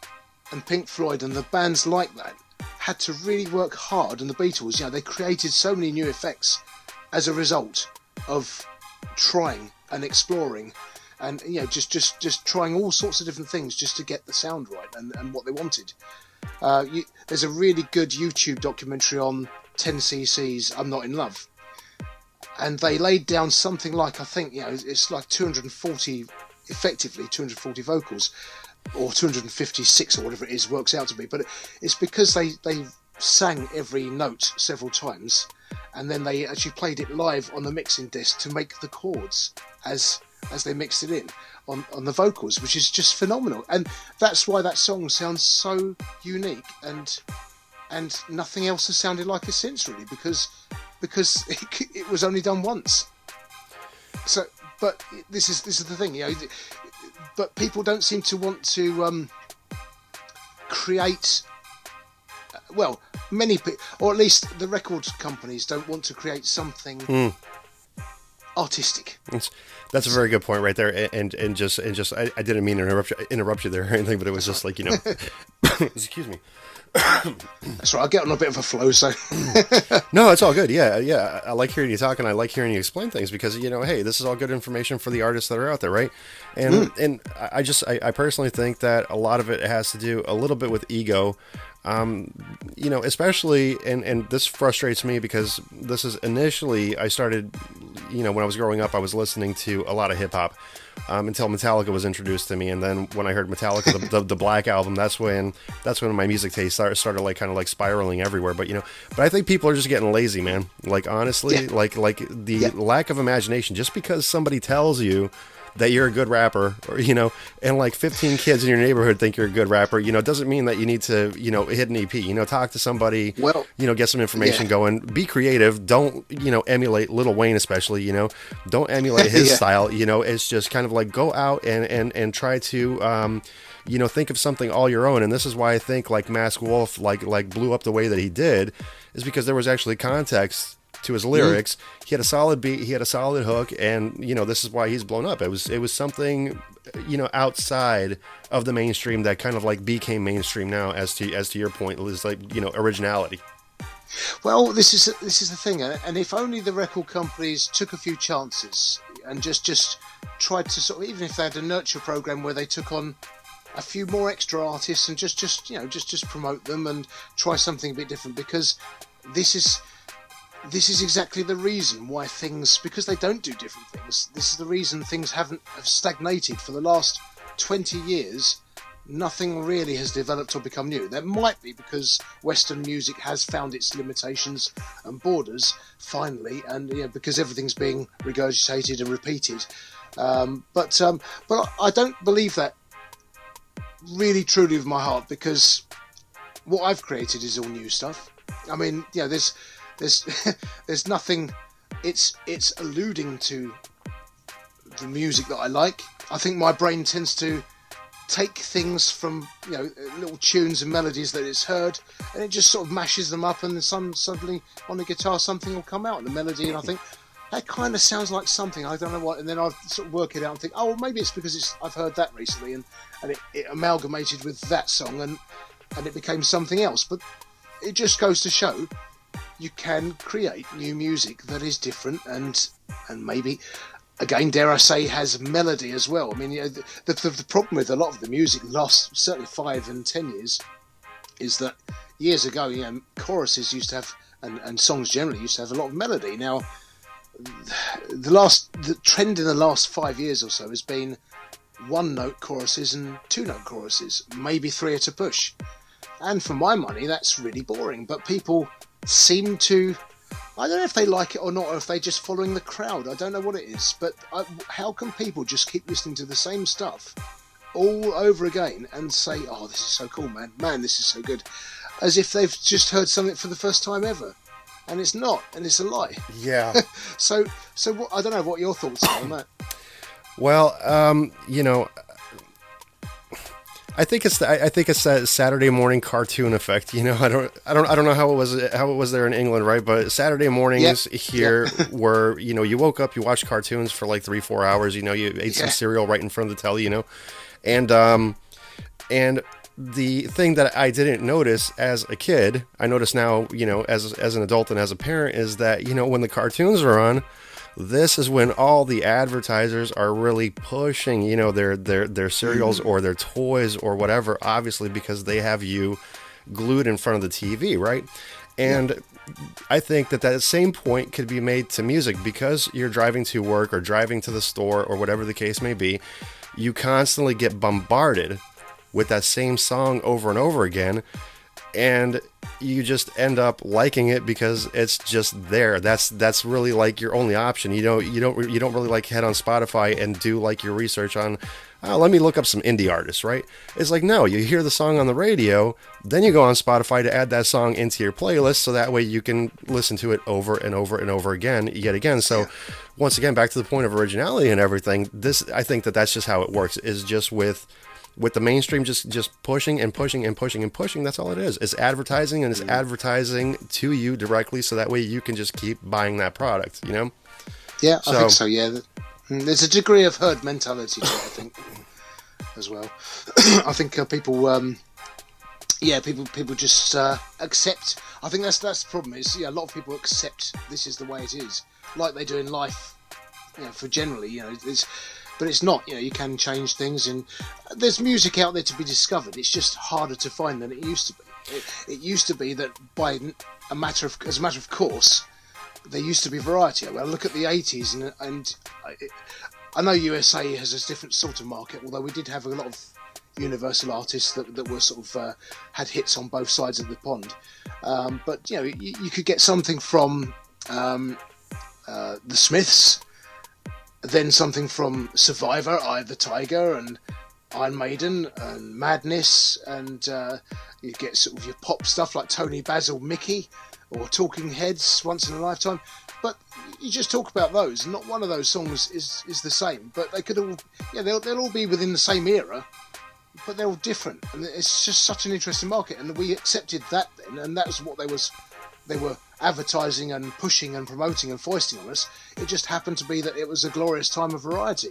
and Pink Floyd and the bands like that had to really work hard, and the Beatles, they created so many new effects as a result of trying and exploring, and just trying all sorts of different things just to get the sound right and what they wanted. There's a really good YouTube documentary on 10cc's I'm Not in Love, and they laid down something like, I think, it's like 240, effectively 240 vocals, or 256 or whatever it is, works out to be. But it's because they sang every note several times, and then they actually played it live on the mixing disc to make the chords as they mixed it in on the vocals, which is just phenomenal. And that's why that song sounds so unique, and nothing else has sounded like it since, really, because it was only done once. So, but this is the thing, but people don't seem to want to create. Well, many people, or at least the record companies, don't want to create something artistic. That's a very good point right there, and just I didn't mean to interrupt you there or anything, but it was just like, excuse me. That's right. I'll get on a bit of a flow, so. No, it's all good. Yeah. I like hearing you talk, and I like hearing you explain things because, hey, this is all good information for the artists that are out there, right? And I personally think that a lot of it has to do a little bit with ego. Especially, and this frustrates me because this is initially, I started, when I was growing up, I was listening to a lot of hip hop, until Metallica was introduced to me. And then when I heard Metallica, the Black Album, that's when my music taste started like kind of like spiraling everywhere. But, but I think people are just getting lazy, man. Like, honestly, like the lack of imagination, just because somebody tells you that you're a good rapper, or, and like 15 kids in your neighborhood think you're a good rapper, doesn't mean that you need to, hit an EP, talk to somebody, get some information going, be creative. Don't, emulate Lil Wayne, especially, don't emulate his style, it's just kind of like go out and try to, think of something all your own. And this is why I think like Mask Wolf, like blew up the way that he did, is because there was actually context to his lyrics. He had a solid beat, he had a solid hook, and this is why he's blown up. It was something outside of the mainstream that kind of like became mainstream now. As to your point, it was like originality. Well, this is the thing, and if only the record companies took a few chances and just tried to sort of, even if they had a nurture program where they took on a few more extra artists and just promote them and try something a bit different, because this is exactly the reason why because they don't do different things, this is the reason things have stagnated for the last 20 years. Nothing really has developed or become new. That might be because Western music has found its limitations and borders finally, and because everything's being regurgitated and repeated. But I don't believe that really truly with my heart, because what I've created is all new stuff. I mean, there's nothing. It's alluding to the music that I like. I think my brain tends to take things from little tunes and melodies that it's heard, and it just sort of mashes them up, and then suddenly on the guitar something will come out in the melody, and I think that kind of sounds like something, I don't know what, and then I sort of work it out and think, oh, well, maybe it's because I've heard that recently, and it amalgamated with that song, and it became something else. But it just goes to show you can create new music that is different and maybe, again, dare I say, has melody as well. I mean, the problem with a lot of the music the last certainly 5 and 10 years is that years ago, choruses used to have, and songs generally used to have a lot of melody. Now, the trend in the last 5 years or so has been 1-note choruses and 2-note choruses, maybe 3 at a push. And for my money, that's really boring. But people seem to, I don't know if they like it or not, or if they're just following the crowd. I don't know what it is. But how can people just keep listening to the same stuff all over again and say, oh, this is so cool, man. Man, this is so good. As if they've just heard something for the first time ever. And it's not, and it's a lie. Yeah. So what, I don't know what your thoughts are on that. Well, I think it's that Saturday morning cartoon effect. I don't know how it was there in England, right? But Saturday mornings here were, you woke up, you watched cartoons for like 3-4 hours. You ate some cereal right in front of the telly. And the thing that I didn't notice as a kid, I notice now, as an adult and as a parent, is that when the cartoons are on, this is when all the advertisers are really pushing, their cereals or their toys or whatever, obviously because they have you glued in front of the TV, right? And I think that same point could be made to music, because you're driving to work or driving to the store or whatever the case may be. You constantly get bombarded with that same song over and over again, and you just end up liking it because it's just there. That's really like your only option. You don't really like head on Spotify and do like your research on, let me look up some indie artists, right? It's like, no, you hear the song on the radio, then you go on Spotify to add that song into your playlist, so that way you can listen to it over and over and over again, yet again. So once again, back to the point of originality and everything, I think that's just how it works, is just with the mainstream just pushing and pushing and pushing and pushing. That's all it is. It's advertising, and it's advertising to you directly, so that way you can just keep buying that product, you know? Yeah, I think so, yeah. There's a degree of herd mentality to it, I think, as well. I think people just accept. I think that's the problem, is a lot of people accept this is the way it is, like they do in life, for generally, but it's not. You can change things, and there's music out there to be discovered. It's just harder to find than it used to be. It used to be that as a matter of course, there used to be variety. Well, look at the 80s, and I know USA has a different sort of market, although we did have a lot of universal artists that were sort of had hits on both sides of the pond. But you could get something from the Smiths, then something from Survivor, Eye of the Tiger, and Iron Maiden, and Madness, and you get sort of your pop stuff like Tony Basil, Mickey, or Talking Heads, Once in a Lifetime. But you just talk about those, and not one of those songs is the same. But they could all, they'll all be within the same era, but they're all different. And it's just such an interesting market, and we accepted that then, and that was what they were advertising and pushing and promoting and foisting on us. It just happened to be that it was a glorious time of variety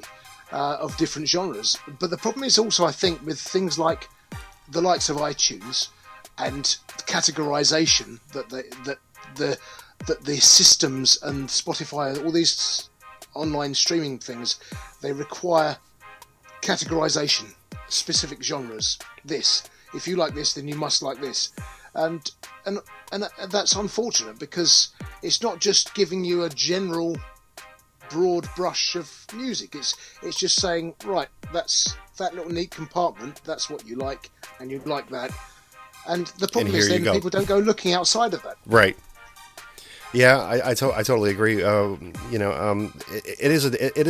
of different genres. But the problem is also, I think, with things like the likes of iTunes and the categorization that the systems and Spotify, all these online streaming things, they require categorization, specific genres. This, if you like this, then you must like this. And that's unfortunate, because it's not just giving you a general broad brush of music. It's just saying, right, that's that little neat compartment, that's what you like, and you like that. And the problem is then people don't go looking outside of that. Right. Yeah, I totally agree. It is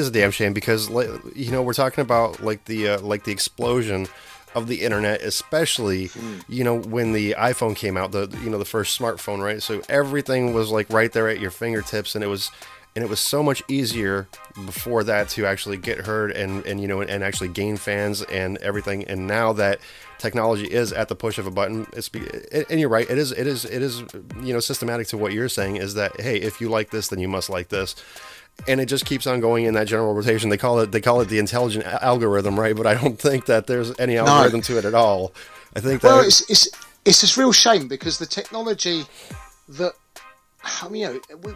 a damn shame, because we're talking about like the explosion of the internet, especially when the iPhone came out, the first smartphone, right? So everything was like right there at your fingertips, and it was so much easier before that to actually get heard and actually gain fans and everything. And now that technology is at the push of a button, and you're right, it is systematic to what you're saying, is that, hey, if you like this, then you must like this. And it just keeps on going in that general rotation. They call it the intelligent algorithm, right? But I don't think that there's any algorithm to it at all. I think that it's this real shame, because the technology that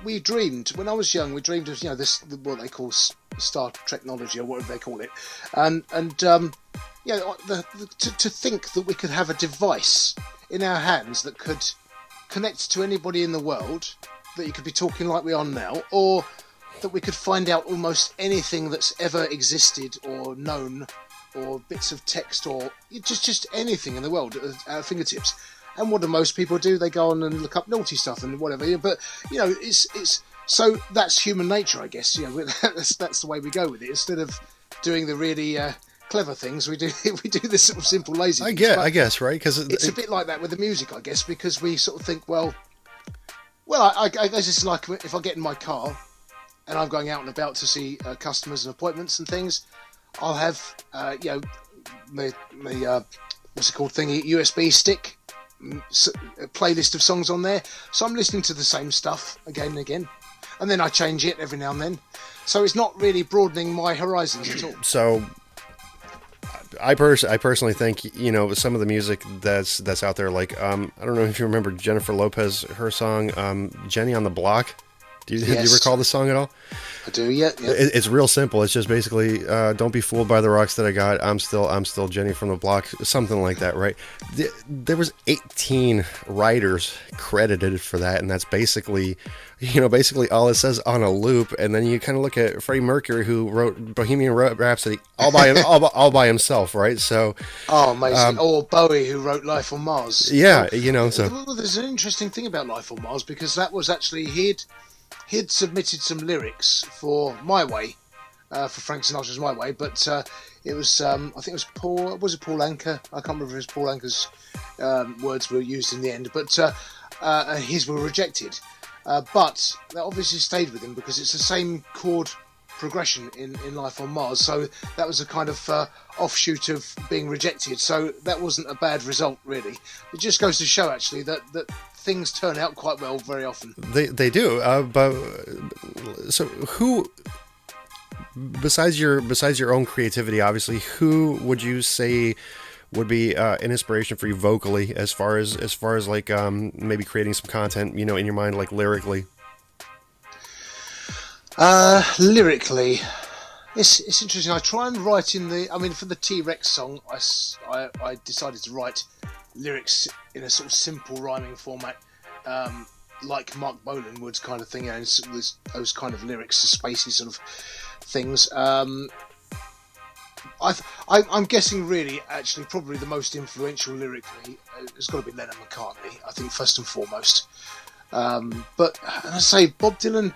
we dreamed when I was young. We dreamed of this, what they call Star Technology, or whatever they call it, to think that we could have a device in our hands that could connect to anybody in the world, that you could be talking like we are now, or that we could find out almost anything that's ever existed or known, or bits of text, or just anything in the world at our fingertips. And what do most people do? They go on and look up naughty stuff and whatever. But it's so that's human nature, I guess. That's the way we go with it. Instead of doing the really clever things, we do this sort of simple lazy. I guess, right? Because it's a bit like that with the music, I guess, because we sort of think, I guess it's like if I get in my car and I'm going out and about to see customers and appointments and things, I'll have my what's it called thingy, USB stick, a playlist of songs on there. So I'm listening to the same stuff again and again, and then I change it every now and then. So it's not really broadening my horizons at all. So I personally think, some of the music that's out there, like I don't know if you remember Jennifer Lopez, her song Jenny on the Block. Do you recall the song at all? I do. Yeah. It's real simple. It's just basically, don't be fooled by the rocks that I got. I'm still Jenny from the block. Something like that, right? There was 18 writers credited for that, and that's basically all it says on a loop. And then you kind of look at Freddie Mercury, who wrote Bohemian Rhapsody all by himself, right? So, amazing. Or Bowie, who wrote Life on Mars. Yeah, Well, there's an interesting thing about Life on Mars, because that was actually he'd submitted some lyrics for My Way, for Frank Sinatra's My Way, but it was I think it was Paul Anka? I can't remember if it was Paul Anka's words were used in the end, but his were rejected. But that obviously stayed with him because it's the same chord progression in Life on Mars, so that was a kind of offshoot of being rejected, so that wasn't a bad result, really. It just goes to show, actually, that things turn out quite well very often. They do, but so who, besides your own creativity, obviously, who would you say would be an inspiration for you vocally, as far as like maybe creating some content, in your mind, like lyrically? Lyrically, it's interesting. I try and write for the T-Rex song, I decided to write lyrics in a sort of simple rhyming format, like Mark Bolan would, kind of thing, those kind of lyrics, the spacey sort of things. I'm guessing, really, actually, probably the most influential lyrically has got to be Lennon McCartney, I think, first and foremost. But I say Bob Dylan,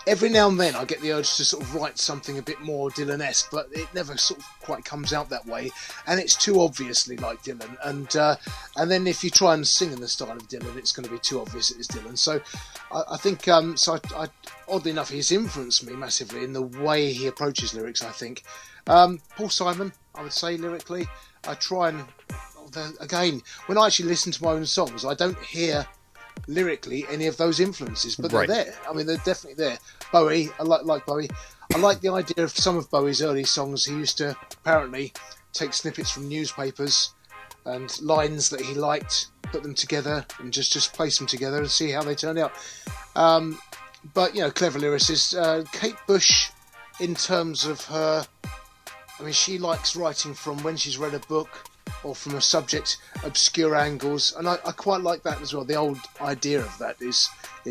every now and then I get the urge to sort of write something a bit more Dylan-esque, but it never sort of quite comes out that way, and it's too obviously like Dylan. And then if you try and sing in the style of Dylan, it's going to be too obvious it is Dylan. So I think, oddly enough, he's influenced me massively in the way he approaches lyrics, I think. Paul Simon, I would say, lyrically. I try and, again, when I actually listen to my own songs, I don't hear lyrically any of those influences, but they're there. I mean, they're definitely there. Bowie, I like Bowie. I like the idea of some of Bowie's early songs. He used to apparently take snippets from newspapers and lines that he liked, put them together and just place them together and see how they turned out. But clever lyricist. Kate Bush, in terms of her, she likes writing from when she's read a book or from a subject, obscure angles, and I quite like that as well. The old idea of that is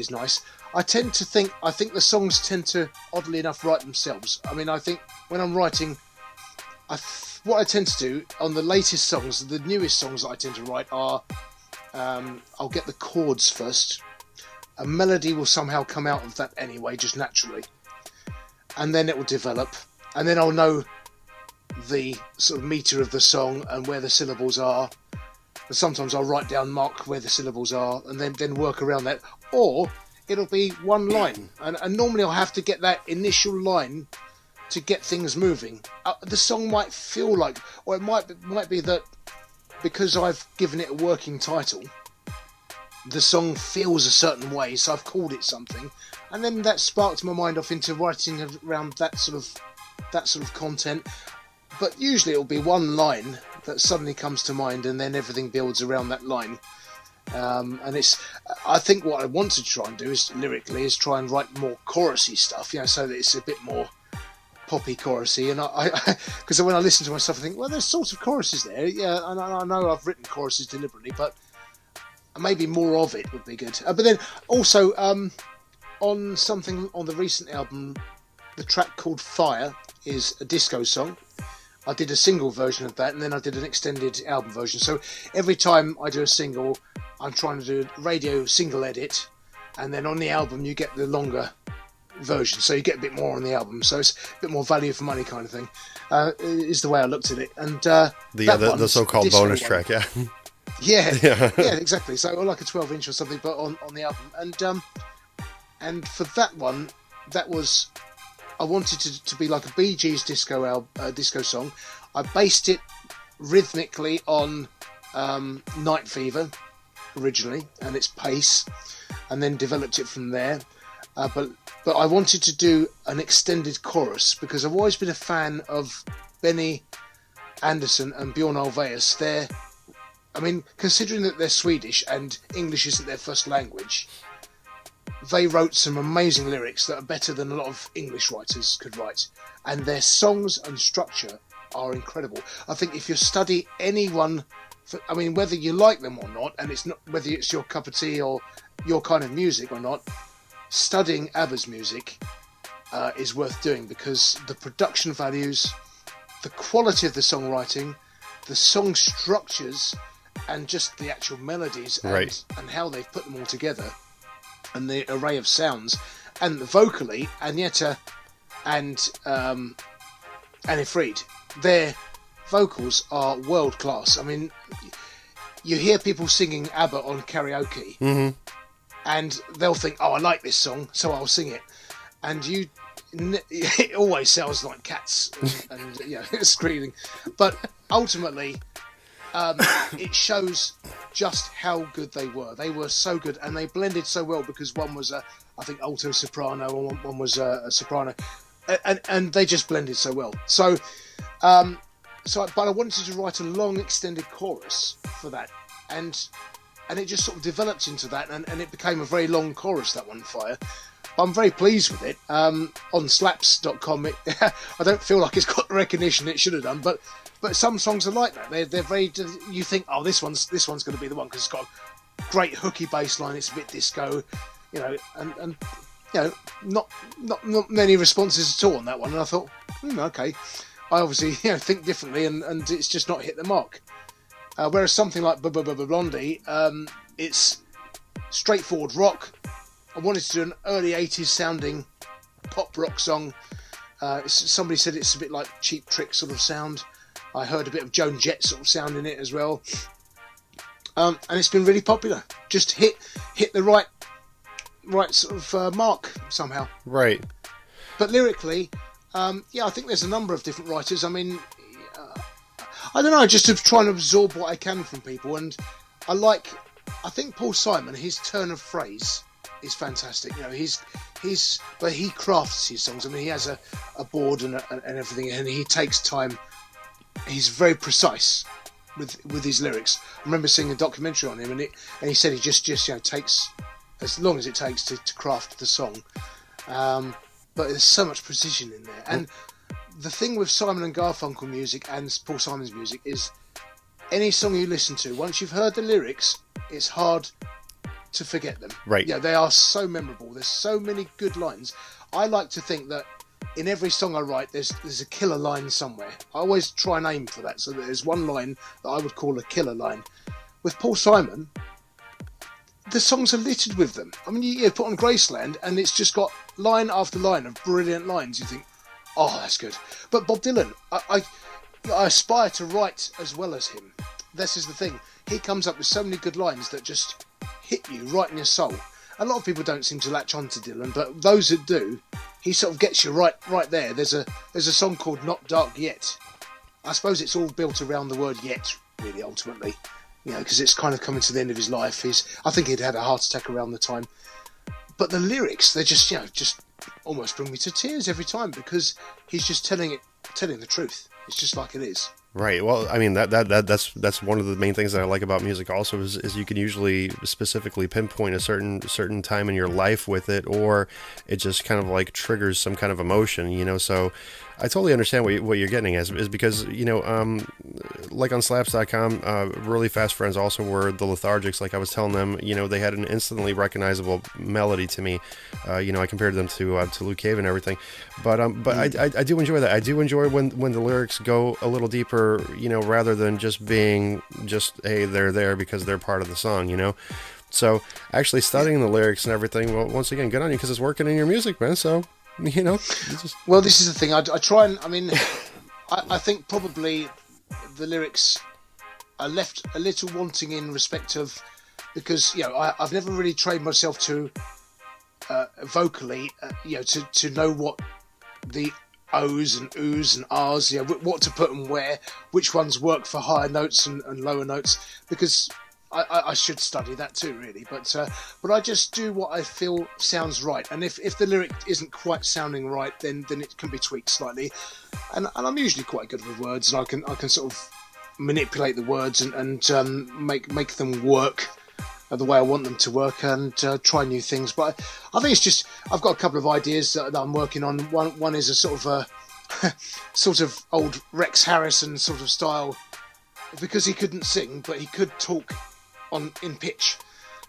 nice. I think the songs tend to, oddly enough, write themselves. I think when I'm writing, what I tend to do on the latest songs, the newest songs that I tend to write are, I'll get the chords first. A melody will somehow come out of that anyway, just naturally, and then it will develop, and then I'll know the sort of meter of the song and where the syllables are. And sometimes I'll mark where the syllables are, and then work around that. Or it'll be one line, and normally I'll have to get that initial line to get things moving. The song might feel like, or it might be that because I've given it a working title, the song feels a certain way, so I've called it something, and then that sparked my mind off into writing around that sort of content. But usually it'll be one line that suddenly comes to mind, and then everything builds around that line. And I think what I want to try and do is, lyrically, is try and write more chorusy stuff, so that it's a bit more poppy chorusy. And because when I listen to my stuff, I think, well, there's sorts of choruses there. Yeah, and I know I've written choruses deliberately, but maybe more of it would be good. But then also on something on the recent album, the track called Fire is a disco song. I did a single version of that, and then I did an extended album version. So every time I do a single, I'm trying to do a radio single edit, and then on the album you get the longer version, so you get a bit more on the album. So it's a bit more value for money kind of thing, is the way I looked at it. And the so-called bonus track, yeah. Yeah, exactly. So like a 12-inch or something, but on the album. And for that one, that was, I wanted to be like a Bee Gees disco song. I based it rhythmically on Night Fever originally and its pace, and then developed it from there. But I wanted to do an extended chorus because I've always been a fan of Benny Andersson and Bjorn Ulvaeus. Considering that they're Swedish and English isn't their first language, they wrote some amazing lyrics that are better than a lot of English writers could write, and their songs and structure are incredible. I think if you study anyone, whether you like them or not, and it's not whether it's your cup of tea or your kind of music or not, studying ABBA's music is worth doing, because the production values, the quality of the songwriting, the song structures, and just the actual melodies and how they've put them all together, and the array of sounds, and vocally, Agneta and Anifrid, their vocals are world class. I mean, you hear people singing ABBA on karaoke, and they'll think, "Oh, I like this song, so I'll sing it," and it always sounds like cats and screaming, but ultimately, it shows just how good they were. They were so good, and they blended so well, because one was I think alto soprano, and one was a soprano, and they just blended so well. So but I wanted to write a long extended chorus for that, and it just sort of developed into that, and it became a very long chorus, that one, Fire. I'm very pleased with it. On slaps.com, I don't feel like it's got the recognition it should have done, but some songs are like that. They're very. You think, oh, this one's going to be the one, because it's got a great hooky bass line. It's a bit disco, and not many responses at all on that one. And I thought, okay, I obviously think differently, and it's just not hit the mark. Whereas something like Blondie, it's straightforward rock. I wanted to do an early 80s sounding pop rock song. Somebody said it's a bit like Cheap Trick sort of sound. I heard a bit of Joan Jett sort of sound in it as well. And it's been really popular. Just hit the right sort of mark somehow. Right. But lyrically, I think there's a number of different writers. I mean, I don't know, just to try and absorb what I can from people. And I think Paul Simon, his turn of phrase is fantastic. But he crafts his songs. I mean, he has a board and everything, and he takes time. He's very precise with his lyrics. I remember seeing a documentary on him, and he said he just takes as long as it takes to craft the song. But there's so much precision in there. And the thing with Simon and Garfunkel music and Paul Simon's music is, any song you listen to, once you've heard the lyrics, it's hard to forget them. Right. Yeah, they are so memorable. There's so many good lines. I like to think that in every song I write, there's a killer line somewhere. I always try and aim for that, so that there's one line that I would call a killer line. With Paul Simon, the songs are littered with them. I mean, you put on Graceland, and it's just got line after line of brilliant lines. You think, oh, that's good. But Bob Dylan, I aspire to write as well as him. This is the thing. He comes up with so many good lines that just hit you right in your soul. A lot of people don't seem to latch on to Dylan, but those that do, he sort of gets you right there. There's a song called Not Dark Yet. I suppose it's all built around the word yet, really, ultimately. Because it's kind of coming to the end of his life. I think he'd had a heart attack around the time. But the lyrics, they're just almost bring me to tears every time, because he's just telling the truth. It's just like it is. Right. Well, I mean, that's one of the main things that I like about music also is you can usually specifically pinpoint a certain time in your life with it, or it just kind of like triggers some kind of emotion, so I totally understand what you're getting at, is because, like on slaps.com, Really Fast Friends also were the Lethargics. Like I was telling them, they had an instantly recognizable melody to me. I compared them to Luke Cave and everything, but I do enjoy that. I do enjoy when the lyrics go a little deeper, rather than just being hey, they're there because they're part of the song, So actually studying the lyrics and everything, well, once again, good on you, because it's working in your music, man. So, Well, this is the thing. I try and, I think probably the lyrics are left a little wanting in respect of, because, I've never really trained myself to, vocally, to know what the O's and Oo's and R's, what to put and where, which ones work for higher notes and lower notes, because I should study that too, really. But I just do what I feel sounds right, and if the lyric isn't quite sounding right, then it can be tweaked slightly. And I'm usually quite good with words, and I can sort of manipulate the words and make them work the way I want them to work, and try new things. But I think it's just I've got a couple of ideas that I'm working on. One is a sort of old Rex Harrison sort of style, because he couldn't sing, but he could talk in pitch.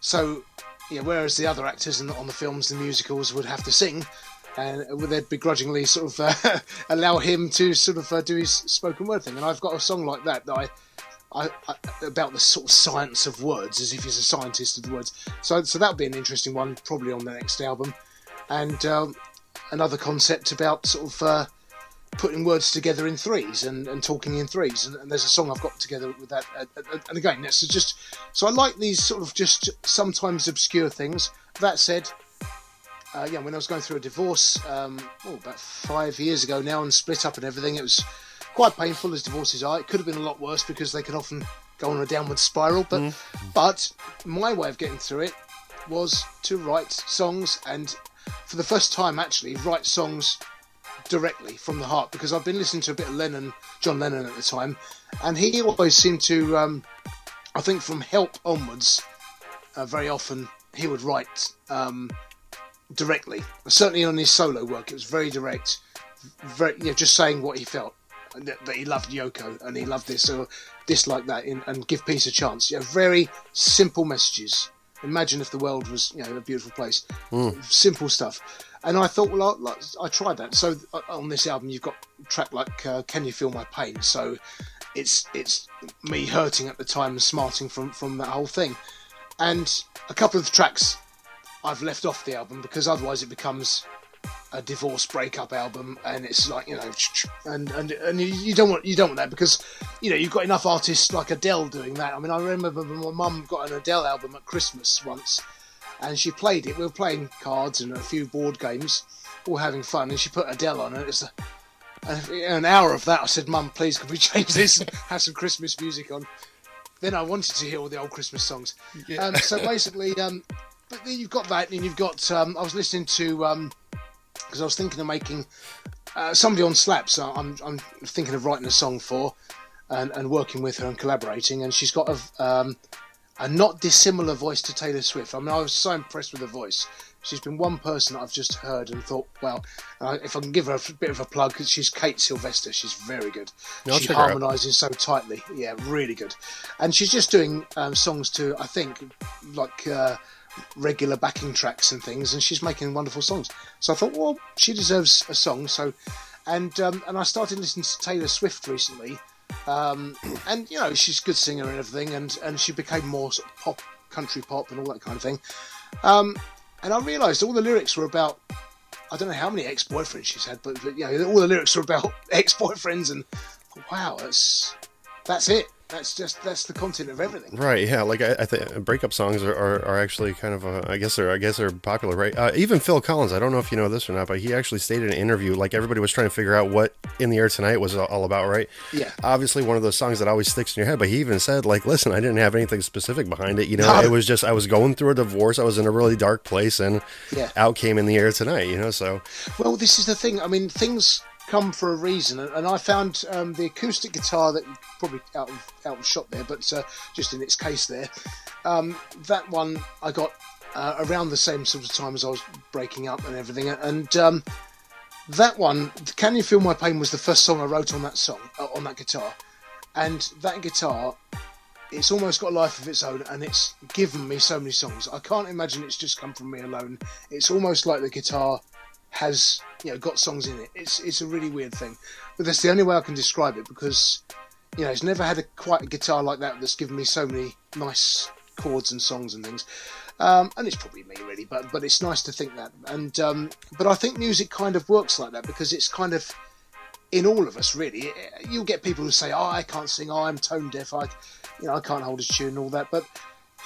So yeah, whereas the other actors on the films, the musicals, would have to sing, and they'd begrudgingly sort of allow him to sort of do his spoken word thing. And I've got a song like that I about the sort of science of words, as if he's a scientist of the words. So that'll be an interesting one, probably on the next album. And another concept about sort of putting words together in threes and talking in threes. And there's a song I've got together with that. And again, that's just... So I like these sort of just sometimes obscure things. That said, when I was going through a divorce about 5 years ago now, and split up and everything, it was quite painful, as divorces are. It could have been a lot worse, because they can often go on a downward spiral. But my way of getting through it was to write songs, and for the first time actually write songs directly from the heart, because I've been listening to a bit of John Lennon at the time, and he always seemed to, I think from Help onwards, very often he would write directly. Certainly on his solo work, it was very direct, just saying what he felt. That he loved Yoko and he loved this or disliked that, and give peace a chance. Very simple messages. Imagine if the world was a beautiful place. Simple stuff. And I thought, well, I tried that. So on this album, you've got a track like "Can You Feel My Pain?" So it's me hurting at the time and smarting from that whole thing. And a couple of tracks I've left off the album, because otherwise it becomes a divorce breakup album, and it's like and you don't want that, because you've got enough artists like Adele doing that. I mean, I remember my mum got an Adele album at Christmas once, and she played it. We were playing cards and a few board games, all having fun, and she put Adele on, and it was an hour of that. I said, "Mum, please, could we change this and have some Christmas music on?" Then I wanted to hear all the old Christmas songs. Yeah. So basically, but then you've got that, and you've got I was listening to because I was thinking of making somebody on Slaps. I'm thinking of writing a song for, and working with her and collaborating. And she's got a not dissimilar voice to Taylor Swift. I mean, I was so impressed with her voice. She's been one person that I've just heard and thought, well, if I can give her a bit of a plug, she's Kate Sylvester. She's very good. She harmonises so tightly. Yeah, really good. And she's just doing songs to, I think, like regular backing tracks and things, and she's making wonderful songs. So I thought, well, she deserves a song. So, and I started listening to Taylor Swift recently, and she's a good singer and everything, and she became more sort of pop, country pop, and all that kind of thing. And I realised all the lyrics were about, I don't know how many ex-boyfriends she's had, but all the lyrics were about ex-boyfriends, and wow, that's it. That's the content of everything. Right? Yeah. Like I think breakup songs are actually kind of I guess they're popular, right? Even Phil Collins. I don't know if you know this or not, but he actually stated in an interview, like everybody was trying to figure out what "In the Air Tonight" was all about, right? Yeah. Obviously, one of those songs that always sticks in your head. But he even said, like, listen, I didn't have anything specific behind it. It was just I was going through a divorce. I was in a really dark place, and out came "In the Air Tonight." So. Well, this is the thing. I mean, things come for a reason, and I found the acoustic guitar that you probably out of shot there, but just in its case there, that one I got around the same sort of time as I was breaking up and everything, and that one, "Can You Feel My Pain," was the first song I wrote on that song, on that guitar, and that guitar, it's almost got a life of its own, and it's given me so many songs. I can't imagine it's just come from me alone. It's almost like the guitar has got songs in it. It's a really weird thing, but that's the only way I can describe it, because it's never had quite a guitar like that that's given me so many nice chords and songs and things. And it's probably me really, but it's nice to think that. And but I think music kind of works like that, because it's kind of in all of us really. You'll get people who say, "Oh, I can't sing. Oh, I'm tone deaf. I can't hold a tune," and all that, but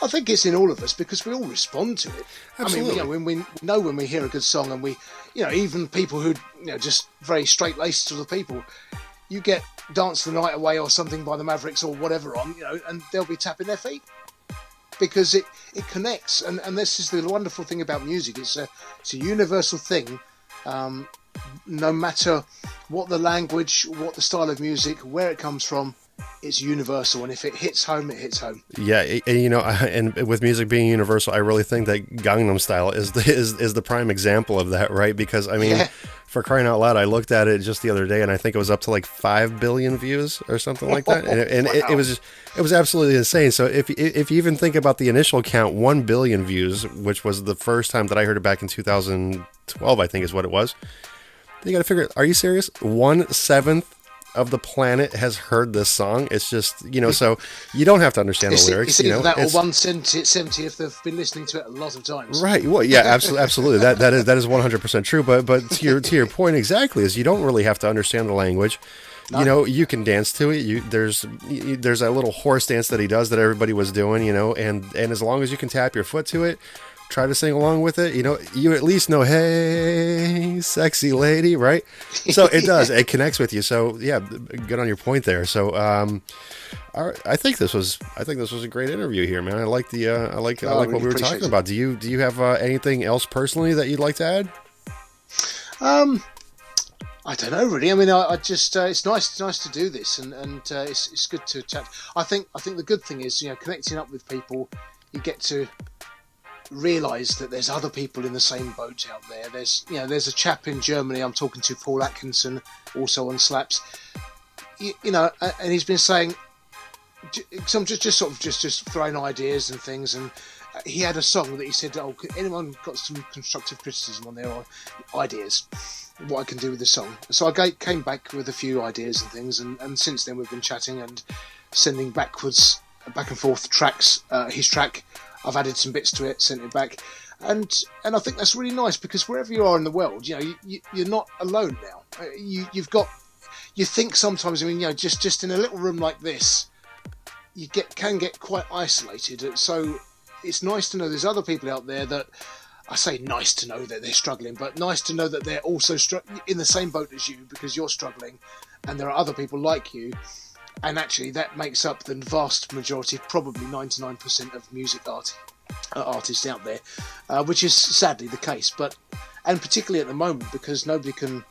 I think it's in all of us, because we all respond to it. Absolutely. I mean, when we hear a good song, and we, even people who, just very straight-laced sort of people, you get "Dance the Night Away" or something by the Mavericks or whatever on, and they'll be tapping their feet, because it connects. And this is the wonderful thing about music. It's a universal thing, no matter what the language, what the style of music, where it comes from. it's universal, and if it hits home, it hits home. Yeah, and with music being universal, I really think that Gangnam Style is the prime example of that, right? Because I mean, for crying out loud, I looked at it just the other day, and I think it was up to like 5 billion views or something like that, and wow. it was absolutely insane. So if you even think about the initial count, 1 billion views, which was the first time that I heard it back in 2012, I think is what it was. You got to figure, are you serious? 1/7 of the planet has heard this song. It's just, so you don't have to understand the lyrics. It's either that or 1/70th they've been listening to it a lot of times. Right. Well, yeah, absolutely. That is 100% true. But to your point exactly is you don't really have to understand the language. No. You can dance to it. There's that little horse dance that he does that everybody was doing, and as long as you can tap your foot to it, try to sing along with it, you at least know, hey, sexy lady, right? So it does. It connects with you. So yeah, good on your point there. So I think this was a great interview here, man. I like what we were talking about. Do you have anything else personally that you'd like to add? I don't know really. I mean, I just it's nice to do this, and it's good to chat. I think the good thing is connecting up with people. You get to realise that there's other people in the same boat out there. There's a chap in Germany I'm talking to, Paul Atkinson, also on Slaps. And he's been saying, some just throwing ideas and things, and he had a song that he said, anyone got some constructive criticism on their ideas, what I can do with the song? So I came back with a few ideas and things, and since then we've been chatting and sending back and forth tracks, his track. I've added some bits to it, sent it back, and I think that's really nice because wherever you are in the world, you're not alone now. You think sometimes, just in a little room like this, you can get quite isolated. So it's nice to know there's other people out there that, I say nice to know that they're struggling, but nice to know that they're also in the same boat as you because you're struggling, and there are other people like you. And actually, that makes up the vast majority, probably 99% of music artists out there, which is sadly the case. And particularly at the moment, because nobody can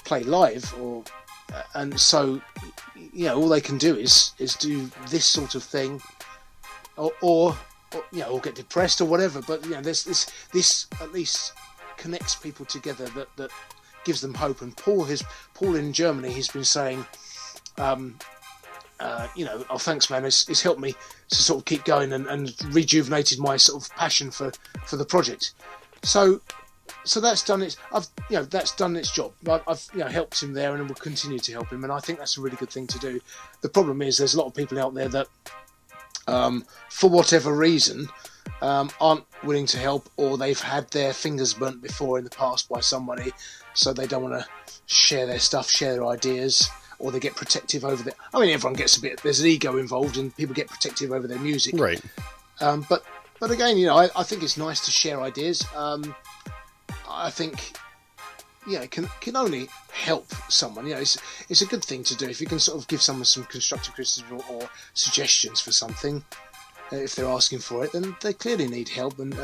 play live, and so all they can do is do this sort of thing, or get depressed or whatever. But this at least connects people together that gives them hope. And Paul in Germany, he's been saying. Thanks, man. It's helped me to sort of keep going and rejuvenated my sort of passion for the project. So that's done its. That's done its job. I've helped him there, and will continue to help him. And I think that's a really good thing to do. The problem is there's a lot of people out there that, for whatever reason, aren't willing to help, or they've had their fingers burnt before in the past by somebody, so they don't want to share their stuff, share their ideas. Or they get protective over their... I mean, everyone gets there's an ego involved, and people get protective over their music. Right. But again, I think it's nice to share ideas. I think, it can only help someone. It's a good thing to do if you can sort of give someone some constructive criticism or suggestions for something. If they're asking for it, then they clearly need help and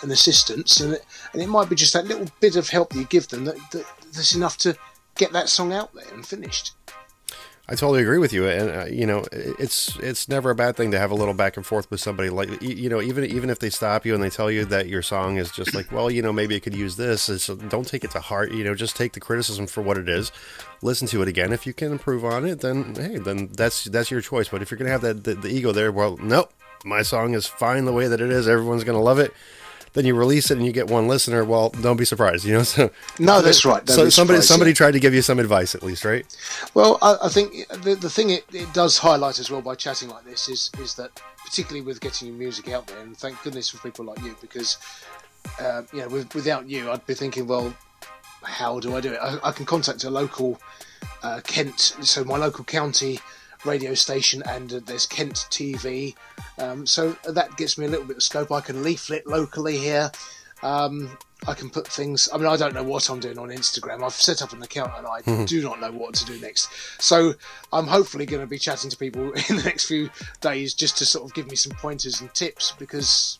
assistance, and it might be just that little bit of help that you give them that's enough to get that song out there and finished. I totally agree with you, and it's never a bad thing to have a little back and forth with somebody. Like even if they stop you and they tell you that your song is just like, well, maybe it could use this. Don't take it to heart. Just take the criticism for what it is. Listen to it again. If you can improve on it, then hey, then that's your choice. But if you're gonna have the ego there, well, nope, my song is fine the way that it is. Everyone's gonna love it. Then you release it and you get one listener. Well, don't be surprised, So no, that's right. So somebody tried to give you some advice, at least, right? Well, I think the thing it does highlight as well by chatting like this is that, particularly with getting your music out there, and thank goodness for people like you, because without you, I'd be thinking, well, how do I do it? I can contact a local Kent, so my local county radio station, and there's Kent TV, so that gives me a little bit of scope. I can leaflet locally here. I can put things. I mean, I don't know what I'm doing on Instagram. I've set up an account and I do not know what to do next. So I'm hopefully going to be chatting to people in the next few days just to sort of give me some pointers and tips, because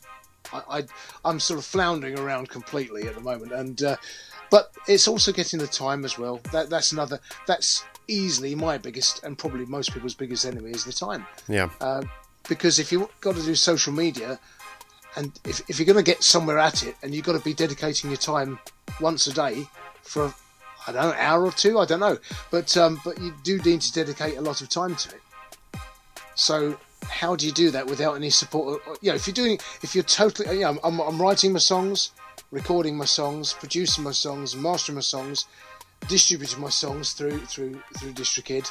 I'm sort of floundering around completely at the moment. And But it's also getting the time as well. That's easily my biggest, and probably most people's biggest enemy, is the time. Yeah. Because if you've got to do social media, and if you're going to get somewhere at it, and you've got to be dedicating your time once a day for, I don't know, an hour or two, I don't know, but you do need to dedicate a lot of time to it. So how do you do that without any support? If you're totally, I'm writing my songs, recording my songs, producing my songs, mastering my songs, distributing my songs through DistroKid,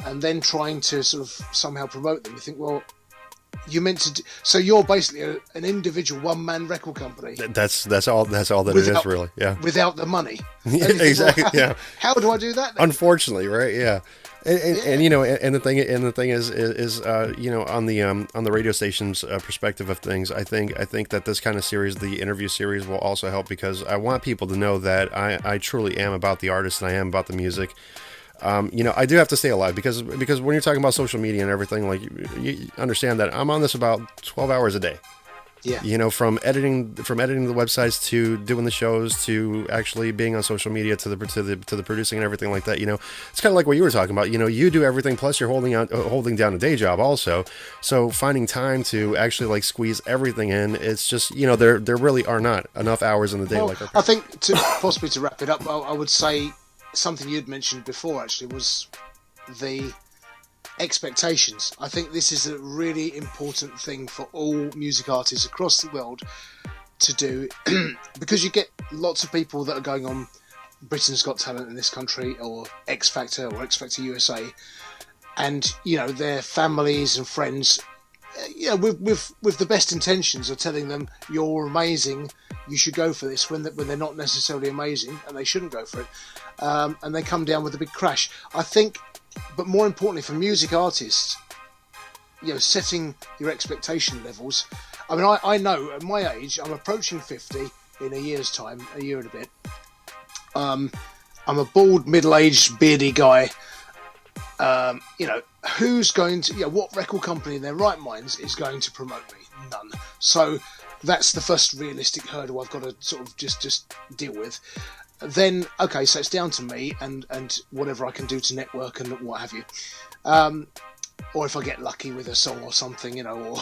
and then trying to sort of somehow promote them. You think, well, you meant to. So you're basically an individual one-man record company. That's all that it is, really. Yeah. Without the money. Yeah, exactly. Well, yeah. How do I do that then? Unfortunately, right? Yeah. And the thing is on the radio station's perspective of things, I think that this kind of series, the interview series, will also help, because I want people to know that I truly am about the artist and I am about the music. I do have to stay alive, because when you're talking about social media and everything, like, you understand that I'm on this about 12 hours a day. Yeah. From editing the websites to doing the shows to actually being on social media to the producing and everything like that. It's kind of like what you were talking about. You do everything, plus you're holding down a day job also. So finding time to actually like squeeze everything in, it's just there really are not enough hours in the day. Well, like I think to wrap it up, I would say something you'd mentioned before actually was the expectations. I think this is a really important thing for all music artists across the world to do, because you get lots of people that are going on Britain's Got Talent in this country, or X Factor or X Factor USA, and their families and friends, with the best intentions, are telling them you're amazing, you should go for this, when they're not necessarily amazing and they shouldn't go for it, and they come down with a big crash. I think. But more importantly, for music artists, setting your expectation levels. I mean, I know at my age, I'm approaching 50 in a year's time, a year and a bit. I'm a bald, middle-aged, beardy guy. Who's going to, what record company in their right minds is going to promote me? None. So that's the first realistic hurdle I've got to sort of just deal with. Then, okay, so it's down to me and whatever I can do to network and what have you. Or if I get lucky with a song or something, or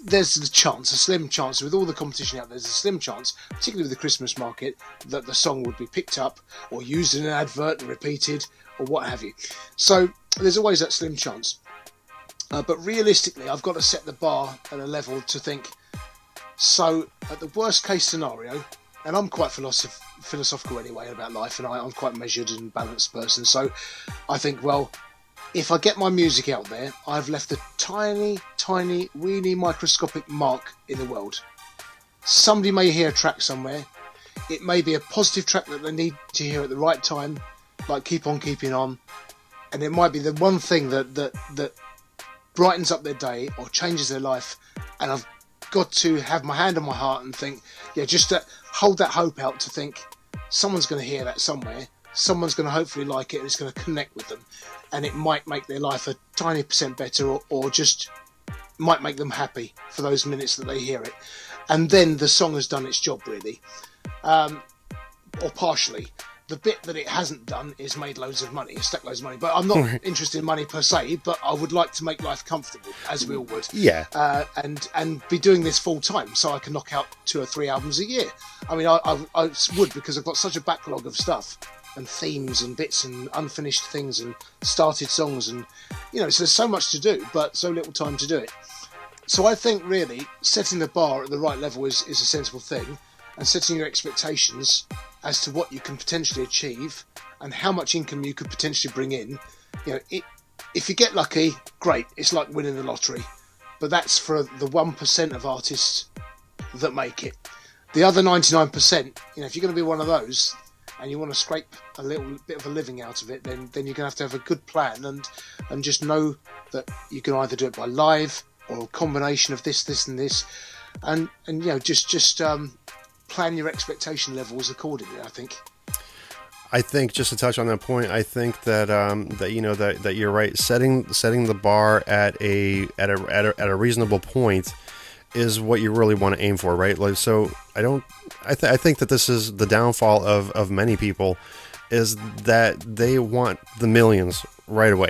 there's a chance, a slim chance, with all the competition out there, there's a slim chance, particularly with the Christmas market, that the song would be picked up or used in an advert and repeated or what have you. So there's always that slim chance. But realistically, I've got to set the bar at a level to think, so at the worst case scenario, and I'm quite philosophical anyway about life, and I'm quite measured and balanced person, so I think, well, if I get my music out there, I've left a tiny, tiny, weeny, microscopic mark in the world. Somebody may hear a track somewhere. It may be a positive track that they need to hear at the right time, like Keep On Keeping On, and it might be the one thing that brightens up their day or changes their life, and I've got to have my hand on my heart and think, just to hold that hope out, to think someone's going to hear that somewhere, someone's going to hopefully like it, and it's going to connect with them, and it might make their life a tiny percent better, or just might make them happy for those minutes that they hear it, and then the song has done its job, really, or partially. The bit that it hasn't done is made loads of money, stacked loads of money. But I'm not interested in money per se, but I would like to make life comfortable, as we all would. Yeah. And be doing this full time, so I can knock out 2 or 3 albums a year. I mean, I would, because I've got such a backlog of stuff and themes and bits and unfinished things and started songs, and so there's so much to do, but so little time to do it. So I think really setting the bar at the right level is a sensible thing, and setting your expectations as to what you can potentially achieve and how much income you could potentially bring in. If you get lucky, great, it's like winning the lottery, but that's for the 1% of artists that make it. The other 99%, if you're going to be one of those and you want to scrape a little bit of a living out of it, then you're going to have a good plan, and just know that you can either do it by live or a combination of this and this, and just plan your expectation levels accordingly, I think. I think, just to touch on that point, I think that that you're right. Setting the bar at a reasonable point is what you really want to aim for, right? Like, so I think that this is the downfall of many people, is that they want the millions right away.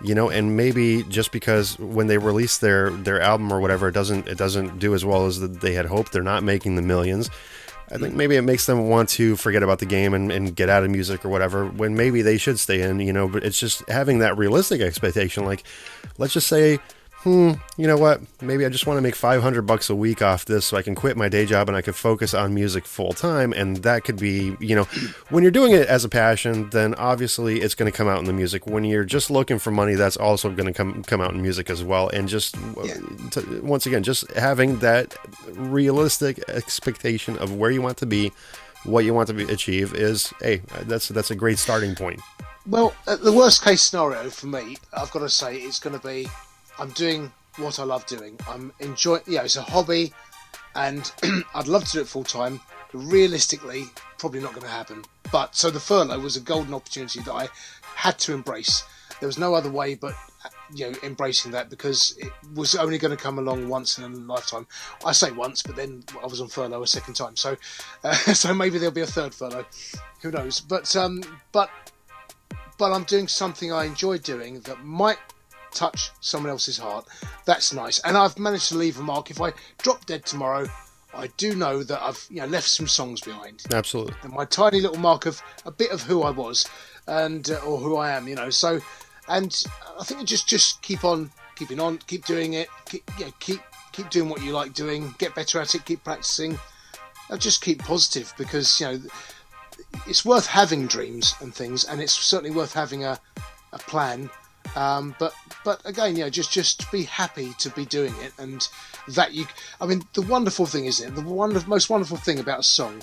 And maybe just because when they release their album or whatever, it doesn't do as well as they had hoped, they're not making the millions. I think maybe it makes them want to forget about the game and get out of music or whatever, when maybe they should stay in, but it's just having that realistic expectation. Like, let's just say, you know what, maybe I just want to make $500 a week off this so I can quit my day job and I could focus on music full time. And that could be, when you're doing it as a passion, then obviously it's going to come out in the music. When you're just looking for money, that's also going to come out in music as well. And just, once again, just having that realistic expectation of where you want to be, what you want to achieve is, hey, that's a great starting point. Well, the worst case scenario for me, I've got to say, it's going to be, I'm doing what I love doing. I'm enjoying, it's a hobby, and I'd love to do it full time. Realistically, probably not going to happen. But so the furlough was a golden opportunity that I had to embrace. There was no other way but embracing that, because it was only going to come along once in a lifetime. I say once, but then I was on furlough a second time, so so maybe there'll be a third furlough. Who knows? But I'm doing something I enjoy doing that might touch someone else's heart. That's nice, and I've managed to leave a mark. If I drop dead tomorrow, I do know that I've left some songs behind. Absolutely. And my tiny little mark of a bit of who I was, and or who I am. So, and I think just keep doing it. Keep doing what you like doing. Get better at it. Keep practicing. And just keep positive, because it's worth having dreams and things, and it's certainly worth having a plan. But again, just be happy to be doing it, and that the wonderful thing is it, most wonderful thing about a song,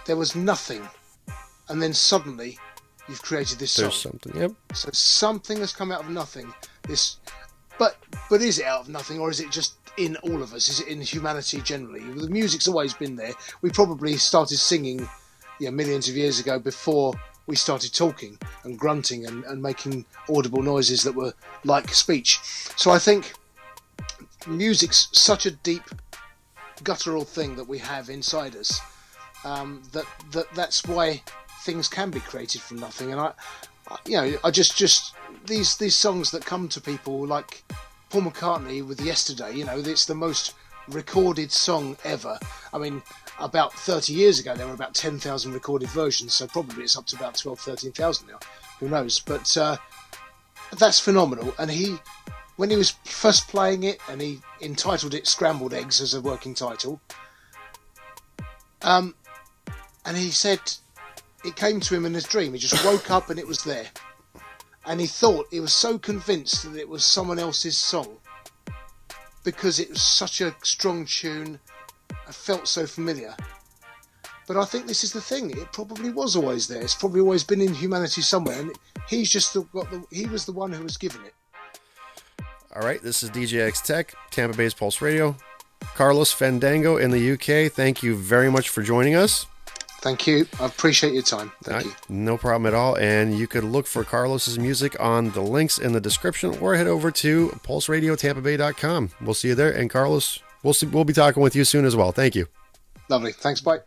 there was nothing, and then suddenly you've created this song. There's something, yep. So something has come out of nothing. But is it out of nothing, or is it just in all of us? Is it in humanity generally? The music's always been there. We probably started singing, millions of years ago, before we started talking and grunting and making audible noises that were like speech. So I think music's such a deep, guttural thing that we have inside us, that's why things can be created from nothing. And I just these songs that come to people, like Paul McCartney with Yesterday, it's the most recorded song ever. About 30 years ago, there were about 10,000 recorded versions, so probably it's up to about 12,000, 13,000 now. Who knows? But that's phenomenal. And when he was first playing it, and he entitled it Scrambled Eggs as a working title, and he said it came to him in his dream. He just woke up and it was there. And he was so convinced that it was someone else's song, because it was such a strong tune. I felt so familiar. But I think this is the thing. It probably was always there. It's probably always been in humanity somewhere, and he's just he was the one who was given it. All right, this is DJ X Tech, Tampa Bay's Pulse Radio. Carlos Fandango in the UK, thank you very much for joining us. Thank you. I appreciate your time. Thank you. No problem at all. And you could look for Carlos's music on the links in the description, or head over to pulseradiotampabay.com. We'll see you there. And Carlos, we'll be talking with you soon as well. Thank you. Lovely. Thanks. Bye.